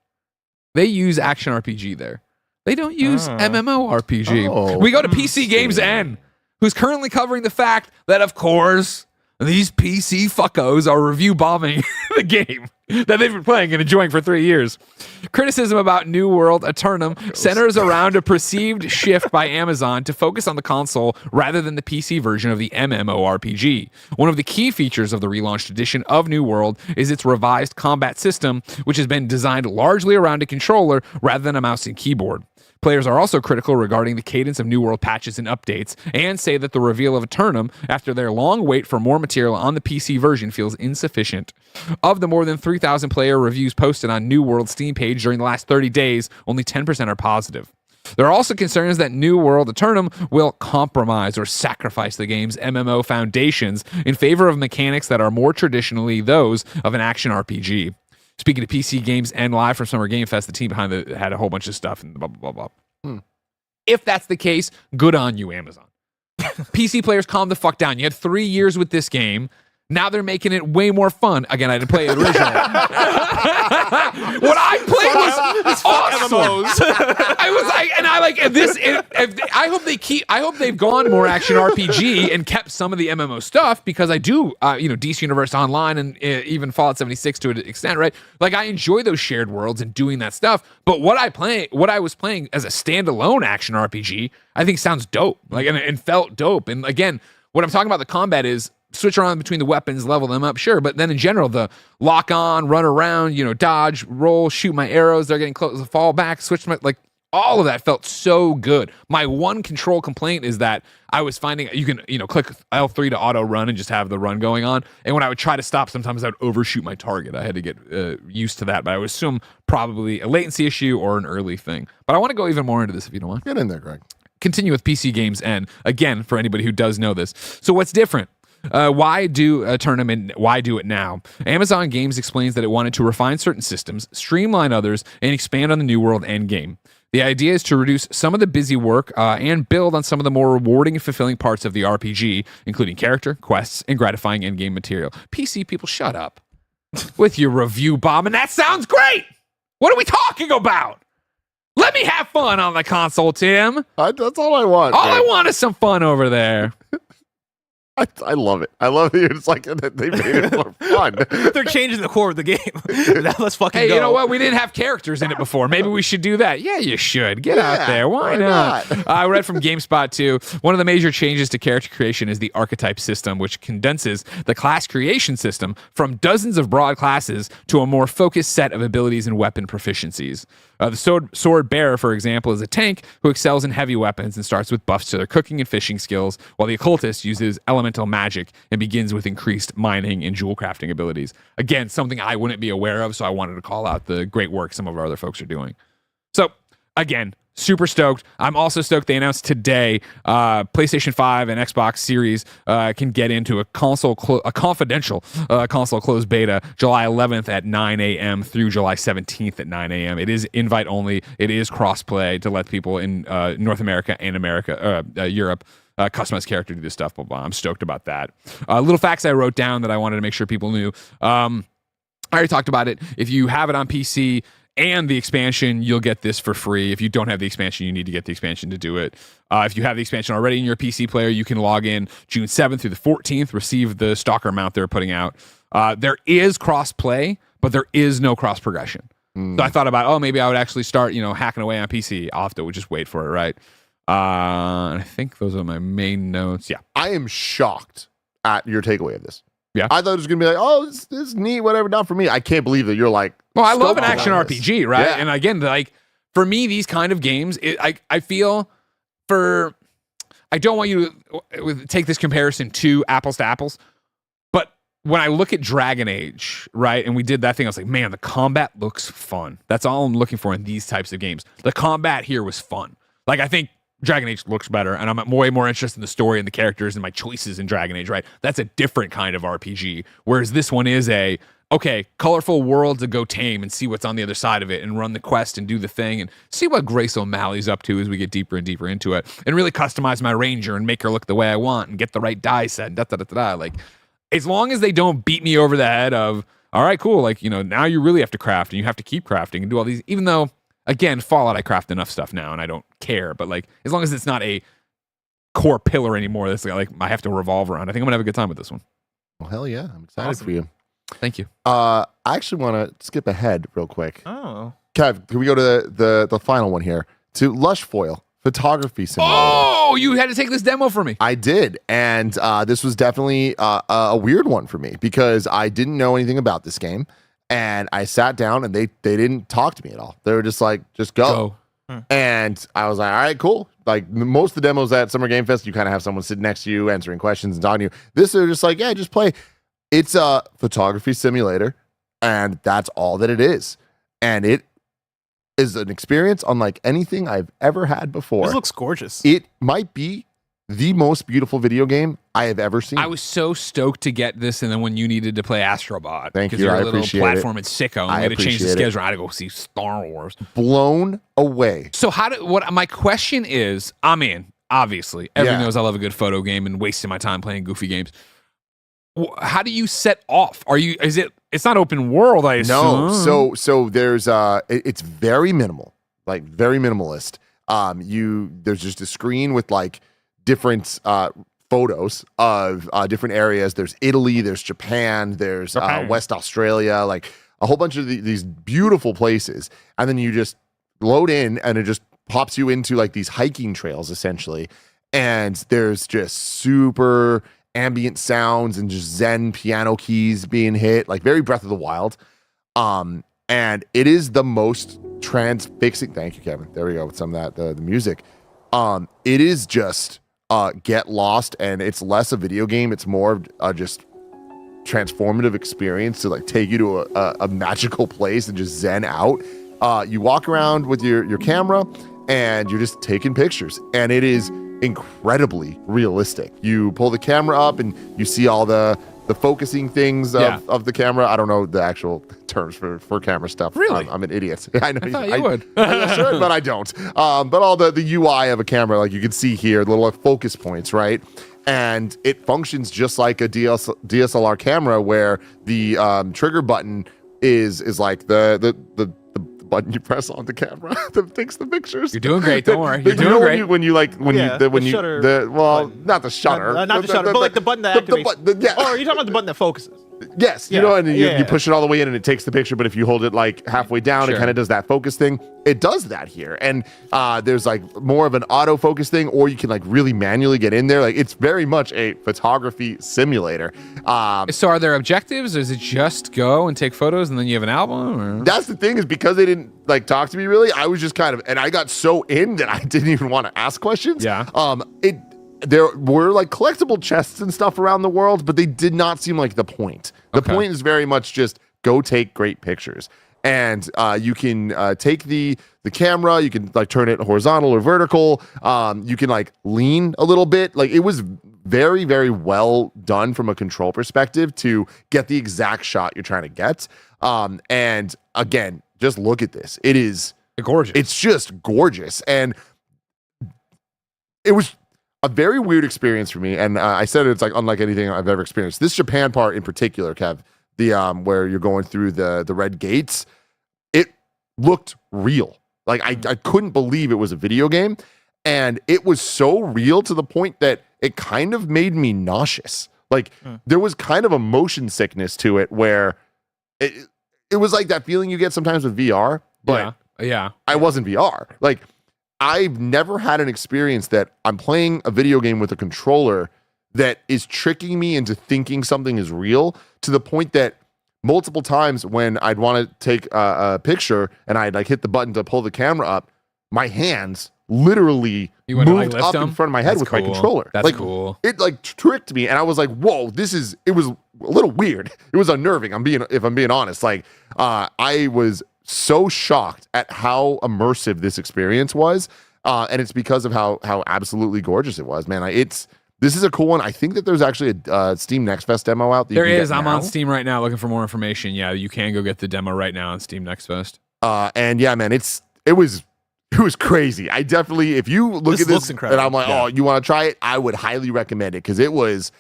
They use action RPG there. They don't use MMORPG. Oh. We go to PC Games N, who's currently covering the fact that, of course, these PC fuckos are review bombing the game that they've been playing and enjoying for 3 years. Criticism about New World Aeternum centers around a perceived shift by Amazon to focus on the console rather than the PC version of the MMORPG. One of the key features of the relaunched edition of New World is its revised combat system, which has been designed largely around a controller rather than a mouse and keyboard. Players are also critical regarding the cadence of New World patches and updates, and say that the reveal of Aeternum, after their long wait for more material on the PC version, feels insufficient. Of the more than 3,000 player reviews posted on New World's Steam page during the last 30 days, only 10% are positive. There are also concerns that New World Aeternum will compromise or sacrifice the game's MMO foundations in favor of mechanics that are more traditionally those of an action RPG. Speaking of PC Games and live from Summer Game Fest, the team behind it had a whole bunch of stuff and blah, blah, blah, blah. If that's the case, good on you, Amazon. PC players, calm the fuck down. You had 3 years with this game. Now they're making it way more fun. Again, I didn't play it originally. What I played was awesome. I was like, and I like this. I hope they've gone more action RPG and kept some of the MMO stuff, because I do, DC Universe Online and even Fallout 76 to an extent, right? Like, I enjoy those shared worlds and doing that stuff. But what I was playing as a standalone action RPG, I think sounds dope. Like, and felt dope. And again, what I'm talking about the combat is, switch around between the weapons, level them up, sure. But then in general, the lock on, run around, dodge, roll, shoot my arrows, they're getting close, fall back, switch my, like, all of that felt so good. My one control complaint is that I was finding you can, click L3 to auto run and just have the run going on. And when I would try to stop, sometimes I would overshoot my target. I had to get used to that. But I would assume probably a latency issue or an early thing. But I want to go even more into this if you don't want. Get in there, Greg. Continue with PC Games N. Again, for anybody who does know this. So what's different? Why do a tournament? Why do it now? Amazon Games explains that it wanted to refine certain systems, streamline others, and expand on the New World endgame. The idea is to reduce some of the busy work and build on some of the more rewarding and fulfilling parts of the RPG, including character, quests, and gratifying endgame material. PC people, shut up with your review bomb, and that sounds great. What are we talking about? Let me have fun on the console, Tim. That's all I want. All I want is some fun over there. I love it. I love it. It's like they made it more fun. They're changing the core of the game. Now let's fucking go. Hey, you know what? We didn't have characters in it before. Maybe we should do that. Yeah, you should. Get out there. Why not? I read from GameSpot too. One of the major changes to character creation is the archetype system, which condenses the class creation system from dozens of broad classes to a more focused set of abilities and weapon proficiencies. The sword bearer, for example, is a tank who excels in heavy weapons and starts with buffs to their cooking and fishing skills, while the occultist uses elemental magic and begins with increased mining and jewel crafting abilities. Again, something I wouldn't be aware of, so I wanted to call out the great work some of our other folks are doing. So, again, super stoked. I'm also stoked they announced today PlayStation 5 and Xbox Series can get into a confidential console closed beta July 11th at 9 a.m. through July 17th at 9 a.m. It is invite only. It is cross-play to let people in North America and Europe customize character do this stuff. Blah, blah. I'm stoked about that. Little facts I wrote down that I wanted to make sure people knew. I already talked about it. If you have it on PC and the expansion, you'll get this for free. If you don't have the expansion, you need to get the expansion to do it. If you have the expansion already in your PC player, you can log in June 7th through the 14th, receive the stalker mount they're putting out. There is cross-play, but there is no cross-progression. So I thought about, maybe I would actually start, hacking away on PC. I'll have to just wait for it, right? And I think those are my main notes. Yeah. I am shocked at your takeaway of this. Yeah. I thought it was going to be like, this is neat, whatever, not for me. I can't believe that you're like, well, I love an action RPG, right? Yeah. And again, like for me, these kind of games, I feel I don't want you to take this comparison to apples, but when I look at Dragon Age, right, and we did that thing, I was like, man, the combat looks fun. That's all I'm looking for in these types of games. The combat here was fun. Like, I think Dragon Age looks better, and I'm way more interested in the story and the characters and my choices in Dragon Age, right? That's a different kind of RPG, whereas this one is colorful world to go tame and see what's on the other side of it and run the quest and do the thing and see what Grace O'Malley's up to as we get deeper and deeper into it and really customize my ranger and make her look the way I want and get the right die set and da-da-da-da-da. Like, as long as they don't beat me over the head of, all right, cool, like, now you really have to craft and you have to keep crafting and do all these, even though, again, Fallout, I craft enough stuff now and I don't care, but like, as long as it's not a core pillar anymore, that's like I have to revolve around. I think I'm gonna have a good time with this one. Well, hell yeah. I'm excited for you. Thank you. I actually want to skip ahead real quick. Oh. Kev, can we go to the final one here? To Lushfoil, photography simulator. Oh, you had to take this demo for me. I did. And this was definitely a weird one for me because I didn't know anything about this game. And I sat down and they didn't talk to me at all. They were just like, just go. And I was like, all right, cool. Like most of the demos at Summer Game Fest, you kind of have someone sitting next to you, answering questions and talking to you. This is just like, yeah, just play. It's a photography simulator, and that's all that it is. And it is an experience unlike anything I've ever had before. This looks gorgeous. It might be the most beautiful video game I have ever seen. I was so stoked to get this, and then when you needed to play Astrobot, Thank you. You're I a little appreciate platform at Sicko, and we had to change the appreciate schedule. I had to go see Star Wars. Blown away. So my question is, I'm in, obviously. Everyone knows I love a good photo game and wasting my time playing goofy games. How do you set off? It's not open world, I assume. No. So there's it's very minimal, like very minimalist. There's just a screen with like different photos of different areas. There's Italy, there's Japan, there's West Australia, like a whole bunch of these beautiful places. And then you just load in and it just pops you into like these hiking trails essentially. And there's just super ambient sounds and just Zen piano keys being hit, like very Breath of the Wild. And it is the most transfixing. Thank you, Kevin. There we go with some of that, the music. It is just get lost, and it's less a video game. It's more of just transformative experience to like take you to a magical place and just zen out. You walk around with your camera and you're just taking pictures, and it is incredibly realistic. You pull the camera up and you see all the focusing things of the camera. I don't know the actual terms for camera stuff. Really? I'm an idiot. I know I thought you would. I should, but I don't. But all the UI of a camera, like you can see here, the little focus points, right? And it functions just like a DSLR camera, where the trigger button is like the button you press on the camera that takes the pictures. You're doing great. Don't worry. You're doing great. Not the shutter, not the shutter, but like the button that activates. Or are you talking about the button that focuses? Yes, you know, and you push it all the way in and it takes the picture, but if you hold it like halfway down, it kind of does that focus thing. It does that here. And there's like more of an autofocus thing, or you can like really manually get in there. Like it's very much a photography simulator. So are there objectives, or is it just go and take photos and then you have an album? Or? That's the thing, is because they didn't like talk to me really, I was just kind of, and I got so in that I didn't even want to ask questions. Yeah. There were like collectible chests and stuff around the world, but they did not seem like the point. The point is very much just go take great pictures. And you can take the camera, you can like turn it horizontal or vertical. You can like lean a little bit. Like it was very, very well done from a control perspective to get the exact shot you're trying to get. And again, just look at this. It is gorgeous. It's just gorgeous. And it was a very weird experience for me, and I said it's like unlike anything I've ever experienced. This Japan part in particular, Kev, the where you're going through the red gates, it looked real. Like I couldn't believe it was a video game, and it was so real to the point that it kind of made me nauseous. Like there was kind of a motion sickness to it, where it was like that feeling you get sometimes with VR, but I wasn't VR. Like I've never had an experience that I'm playing a video game with a controller that is tricking me into thinking something is real, to the point that multiple times when I'd want to take a picture and I'd like hit the button to pull the camera up, my hands literally moved up in front of my head with my controller. That's cool. It like tricked me, and I was like, whoa, it was a little weird. It was unnerving. If I'm being honest. Like I was so shocked at how immersive this experience was, and it's because of how absolutely gorgeous it was, man. This is a cool one. I think that there's actually a Steam Next Fest demo out. There is. I'm on Steam right now looking for more information. Yeah, you can go get the demo right now on Steam Next Fest. And yeah, man, it was crazy. I definitely, if you look at this and I'm like, oh, you want to try it, I would highly recommend it, because it was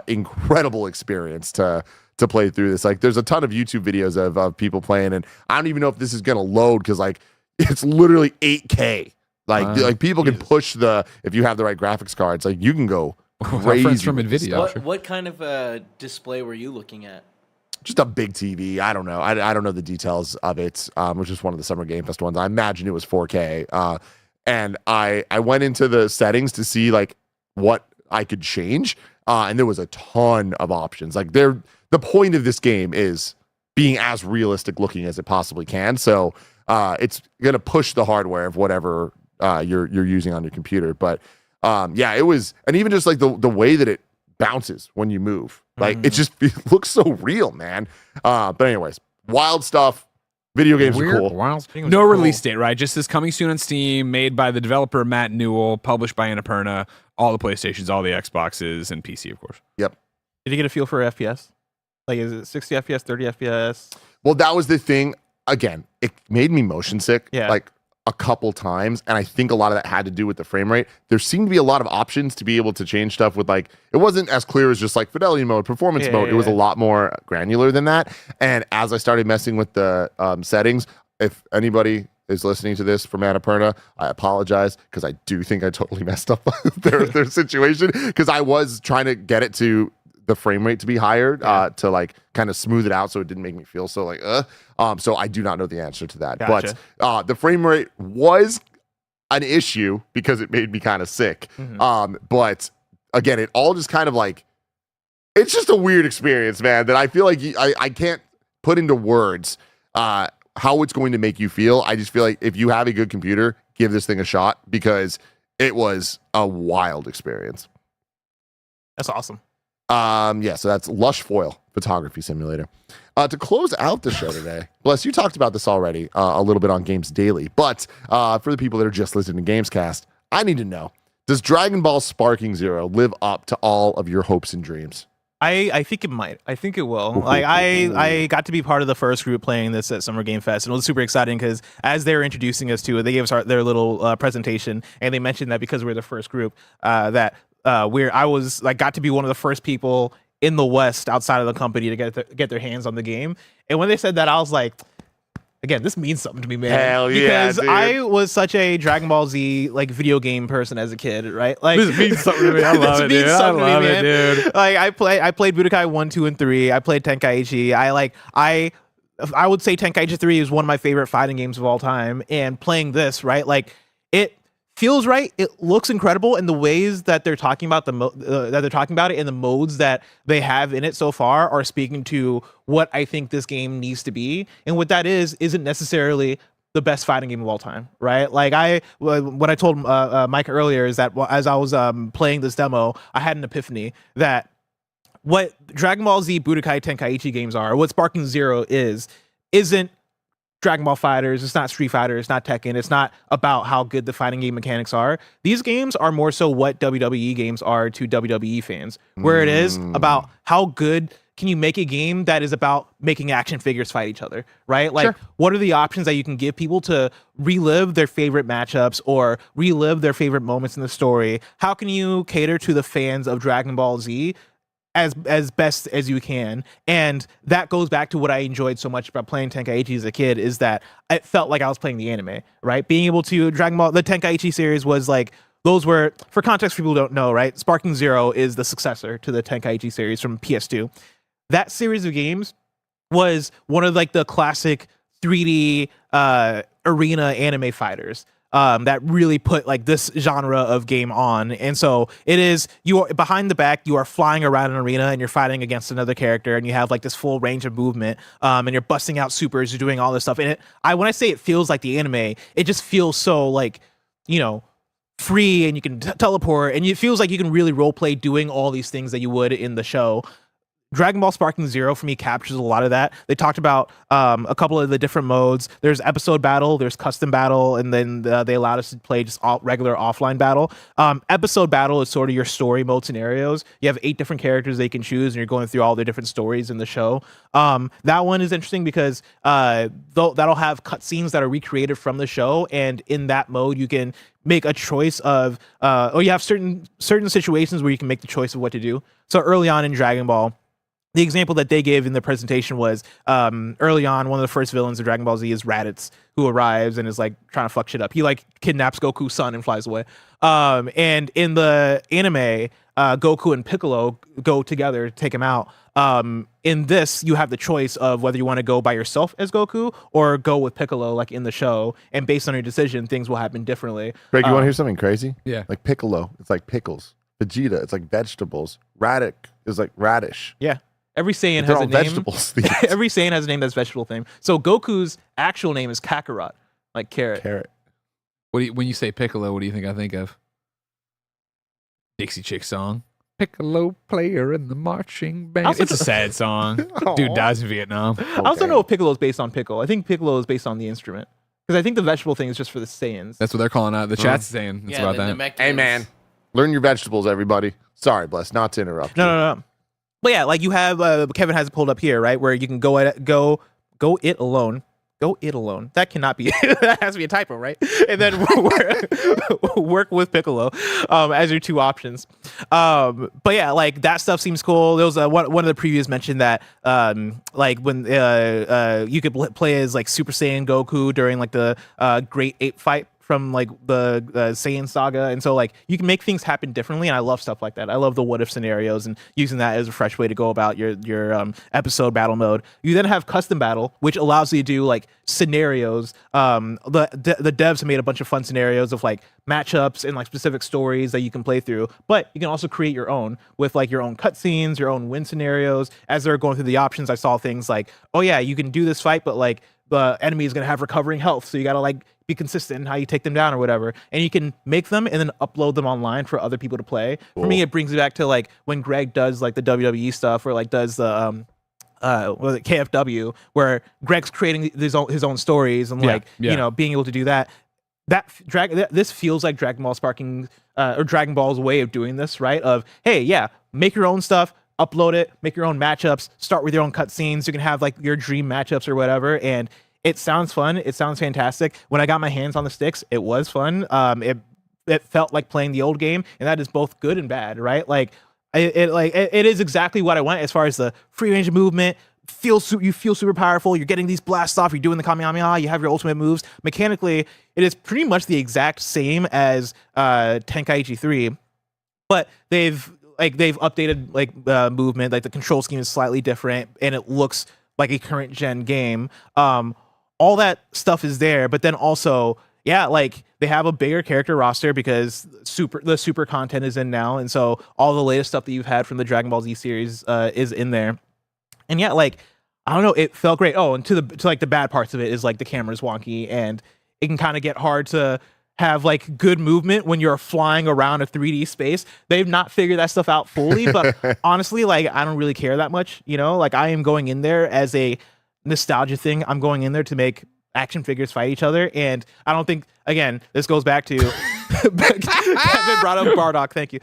incredible experience to play through this. Like there's a ton of YouTube videos of people playing, and I don't even know if this is gonna load, because like it's literally 8K. Like people can push if you have the right graphics cards, like you can go crazy from NVIDIA. What kind of display were you looking at? Just a big TV. I don't know. I don't know the details of it. Which is one of the Summer Game Fest ones. I imagine it was 4K. And I went into the settings to see like what I could change, and there was a ton of options. Like the point of this game is being as realistic looking as it possibly can. So it's gonna push the hardware of whatever you're using on your computer. But it was, and even just like the way that it bounces when you move, like it looks so real, man. But anyways, wild stuff. Video games are cool. No release date, right? Just this coming soon on Steam, made by the developer Matt Newell, published by Annapurna, all the PlayStations, all the Xboxes, and PC, of course. Yep. Did you get a feel for FPS? Like, is it 60 FPS, 30 FPS? Well, that was the thing. Again, it made me motion sick. Yeah. Like a couple times, and I think a lot of that had to do with the frame rate. There seemed to be a lot of options to be able to change stuff with, like, it wasn't as clear as just like fidelity mode, performance mode. It was a lot more granular than that. And as I started messing with the settings, if anybody is listening to this from Annapurna, I apologize, because I do think I totally messed up their situation, because I was trying to get it to the frame rate to be higher, to like kind of smooth it out so it didn't make me feel so like so I do not know the answer to that. Gotcha. But the frame rate was an issue because it made me kind of sick. But again, it all just kind of like, it's just a weird experience, man, that I feel like I can't put into words how it's going to make you feel. I just feel like if you have a good computer, give this thing a shot, because it was a wild experience. That's awesome. So that's Lushfoil Photography Simulator. To close out the show today, Bless, you talked about this already a little bit on Games Daily, but for the people that are just listening to Gamescast, I need to know, Does Dragon Ball Sparking Zero live up to all of your hopes and dreams? I think it might. I think it will. Like I got to be part of the first group playing this at Summer Game Fest, and it was super exciting because as they were introducing us to it, they gave us their little presentation, and they mentioned that because we're the first group, that I was like got to be one of the first people in the West outside of the company to get their hands on the game. And when they said that, I was like, again, this means something to me, man. Hell yeah, because dude. I was such a Dragon Ball Z like video game person as a kid, right? Like This means something to me. I love it, dude. I love it, dude. Like I played Budokai 1, 2, and 3. I played Tenkaichi. I would say Tenkaichi 3 is one of my favorite fighting games of all time. And playing this, right? Like it feels right. It looks incredible, and the ways that they're talking about that they're talking about it and the modes that they have in it so far are speaking to what I think this game needs to be. And what that isn't necessarily the best fighting game of all time, right? Like what I told Mike earlier is that as I was playing this demo, I had an epiphany that what Dragon Ball Z Budokai Tenkaichi games are, what Sparking Zero isn't Dragon Ball Fighters, it's not Street Fighter, it's not Tekken, it's not about how good the fighting game mechanics are. These games are more so what WWE games are to WWE fans, where it is about how good can you make a game that is about making action figures fight each other, right? Like, what are the options that you can give people to relive their favorite matchups or relive their favorite moments in the story? How can you cater to the fans of Dragon Ball Z as best as you can? And that goes back to what I enjoyed so much about playing Tenkaichi as a kid, is that it felt like I was playing the anime, right? Being able to Dragon Ball, the Tenkaichi series was like, those were, for context, people who don't know, right? Sparking Zero is the successor to the Tenkaichi series from PS2. That series of games was one of like the classic 3D arena anime fighters that really put like this genre of game on. And so it is, you are behind the back, you are flying around an arena and you're fighting against another character, and you have like this full range of movement, and you're busting out supers, you're doing all this stuff. And when I say it feels like the anime, it just feels so like, you know, free, and you can teleport, and it feels like you can really role play doing all these things that you would in the show. Dragon Ball Sparking Zero for me captures a lot of that. They talked about a couple of the different modes. There's episode battle, there's custom battle, and then they allowed us to play just regular offline battle. Episode battle is sort of your story mode scenarios. You have 8 different characters they can choose, and you're going through all their different stories in the show. That one is interesting because that'll have cutscenes that are recreated from the show, and in that mode you can make a choice of, or you have certain situations where you can make the choice of what to do. So early on in Dragon Ball, the example that they gave in the presentation was early on, one of the first villains of Dragon Ball Z is Raditz, who arrives and is like trying to fuck shit up. He like kidnaps Goku's son and flies away. And in the anime, Goku and Piccolo go together to take him out. In this, you have the choice of whether you want to go by yourself as Goku or go with Piccolo, like in the show. And based on your decision, things will happen differently. Greg, you want to hear something crazy? Yeah. Like Piccolo, it's like pickles. Vegeta, it's like vegetables. Raditz is like radish. Yeah. Every Saiyan They're has all a name. vegetables. Every Saiyan has a name that's vegetable name. So Goku's actual name is Kakarot, like carrot. Carrot. When you say Piccolo, what do you think I think of? Dixie Chick song. Piccolo player in the marching band. It's a sad song. Dude dies in Vietnam. I also know if Piccolo is based on pickle. I think Piccolo is based on the instrument. Because I think the vegetable thing is just for the Saiyans. That's what they're calling out. The chat's saying it's about that. Hey, man. Learn your vegetables, everybody. Sorry, Bless, not to interrupt. No. But yeah, like you have, Kevin has it pulled up here, right? Where you can go it alone. Go it alone. That cannot be, that has to be a typo, right? And then work with Piccolo as your 2 options. But yeah, like that stuff seems cool. There was one of the previews mentioned that like when you could play as like Super Saiyan Goku during like the Great Ape fight from like the Saiyan saga, and so like you can make things happen differently, and I love stuff like that. I love the what if scenarios and using that as a fresh way to go about your episode battle mode. You then have custom battle, which allows you to do like scenarios. The devs have made a bunch of fun scenarios of like matchups and like specific stories that you can play through, but you can also create your own with like your own cutscenes, your own win scenarios. As they're going through the options, I saw things like, oh yeah, you can do this fight, but like the enemy is going to have recovering health, so you got to like be consistent in how you take them down or whatever, and you can make them and then upload them online for other people to play. Cool. For me, it brings me back to like when Greg does like the WWE stuff, or like does the KFW, where Greg's creating his own stories and you know, being able to do that. this feels like Dragon Ball Sparking or Dragon Ball's way of doing this, right? Of, hey, yeah, make your own stuff, upload it, make your own matchups, start with your own cutscenes. You can have like your dream matchups or whatever. And it sounds fun. It sounds fantastic. When I got my hands on the sticks, it was fun. It felt like playing the old game, and that is both good and bad, right? Like it is exactly what I want as far as the free range movement. You feel super powerful. You're getting these blasts off. You're doing the Kamehameha. You have your ultimate moves. Mechanically, it is pretty much the exact same as Tenkaichi 3, but they've updated movement. Like the control scheme is slightly different, and it looks like a current gen game. All that stuff is there, but then also, yeah, like they have a bigger character roster because the super content is in now, and so all the latest stuff that you've had from the Dragon Ball Z series is in there. And yeah, like I don't know, it felt great. Oh, and to the bad parts of it is like the camera's wonky, and it can kind of get hard to have like good movement when you're flying around a 3D space. They've not figured that stuff out fully, but honestly, like I don't really care that much. Like I am going in there as a nostalgia thing. I'm going in there to make action figures fight each other, and I don't think, again, this goes back to Kevin brought up Bardock, thank you.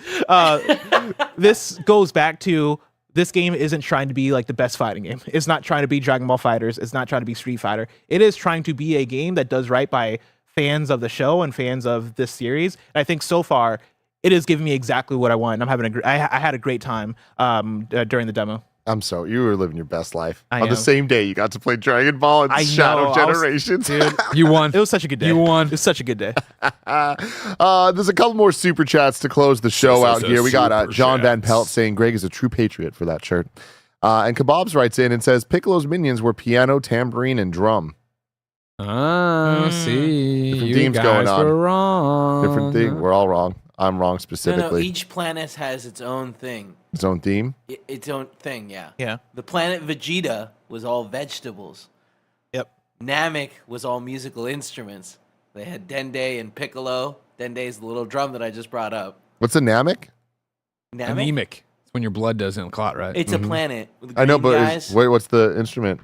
This goes back to, this game isn't trying to be like the best fighting game. It's not trying to be Dragon Ball FighterZ. It's not trying to be Street Fighter. It is trying to be a game that does right by fans of the show and fans of this series. And I think so far it is giving me exactly what I want. I'm having I had a great time during the demo. You were living your best life. I On the am. same day, you got to play Dragon Ball and Shadow Generations. Dude, You won. it was such a good day. You won. It was such a good day. There's a couple more super chats to close the show out here. We got super John Van chats. Pelt saying Greg is a true patriot for that shirt. And Kebabs writes in and says Piccolo's minions were piano, tambourine, and drum. Oh, see. Different You themes guys going on. were wrong. Different thing. We're all wrong. I'm wrong No, specifically. each planet has its own thing. Its own theme. Its own thing, yeah. Yeah. The planet Vegeta was all vegetables. Yep. Namek was all musical instruments. They had Dende and Piccolo. Dende is the little drum that I just brought up. What's a Namek? Namek? Anemic. It's when your blood doesn't clot, right? It's a planet. With I know, green but guys. wait, what's the instrument?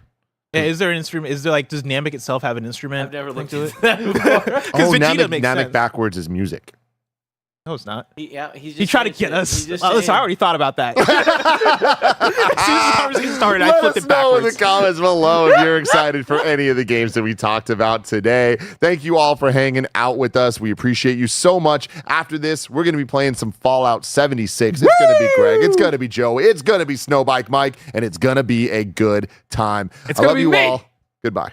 Yeah, is there an instrument? Is there like, does Namek itself have an instrument? I've never looked to into that before. Because Vegeta makes Namek sense. backwards is music. No, it's not. He's just He tried to saying get shit. us. He's just Listen, I saying. already thought about that. As soon as the conversation started, I Let flipped us it know in the backwards. comments below if you're excited for any of the games that we talked about today. Thank you all for hanging out with us. We appreciate you so much. After this, we're going to be playing some Fallout 76. It's going to be Greg. It's going to be Joey. It's going to be Snowbike Mike. And it's going to be a good time. It's I gonna love be you me. all. Goodbye.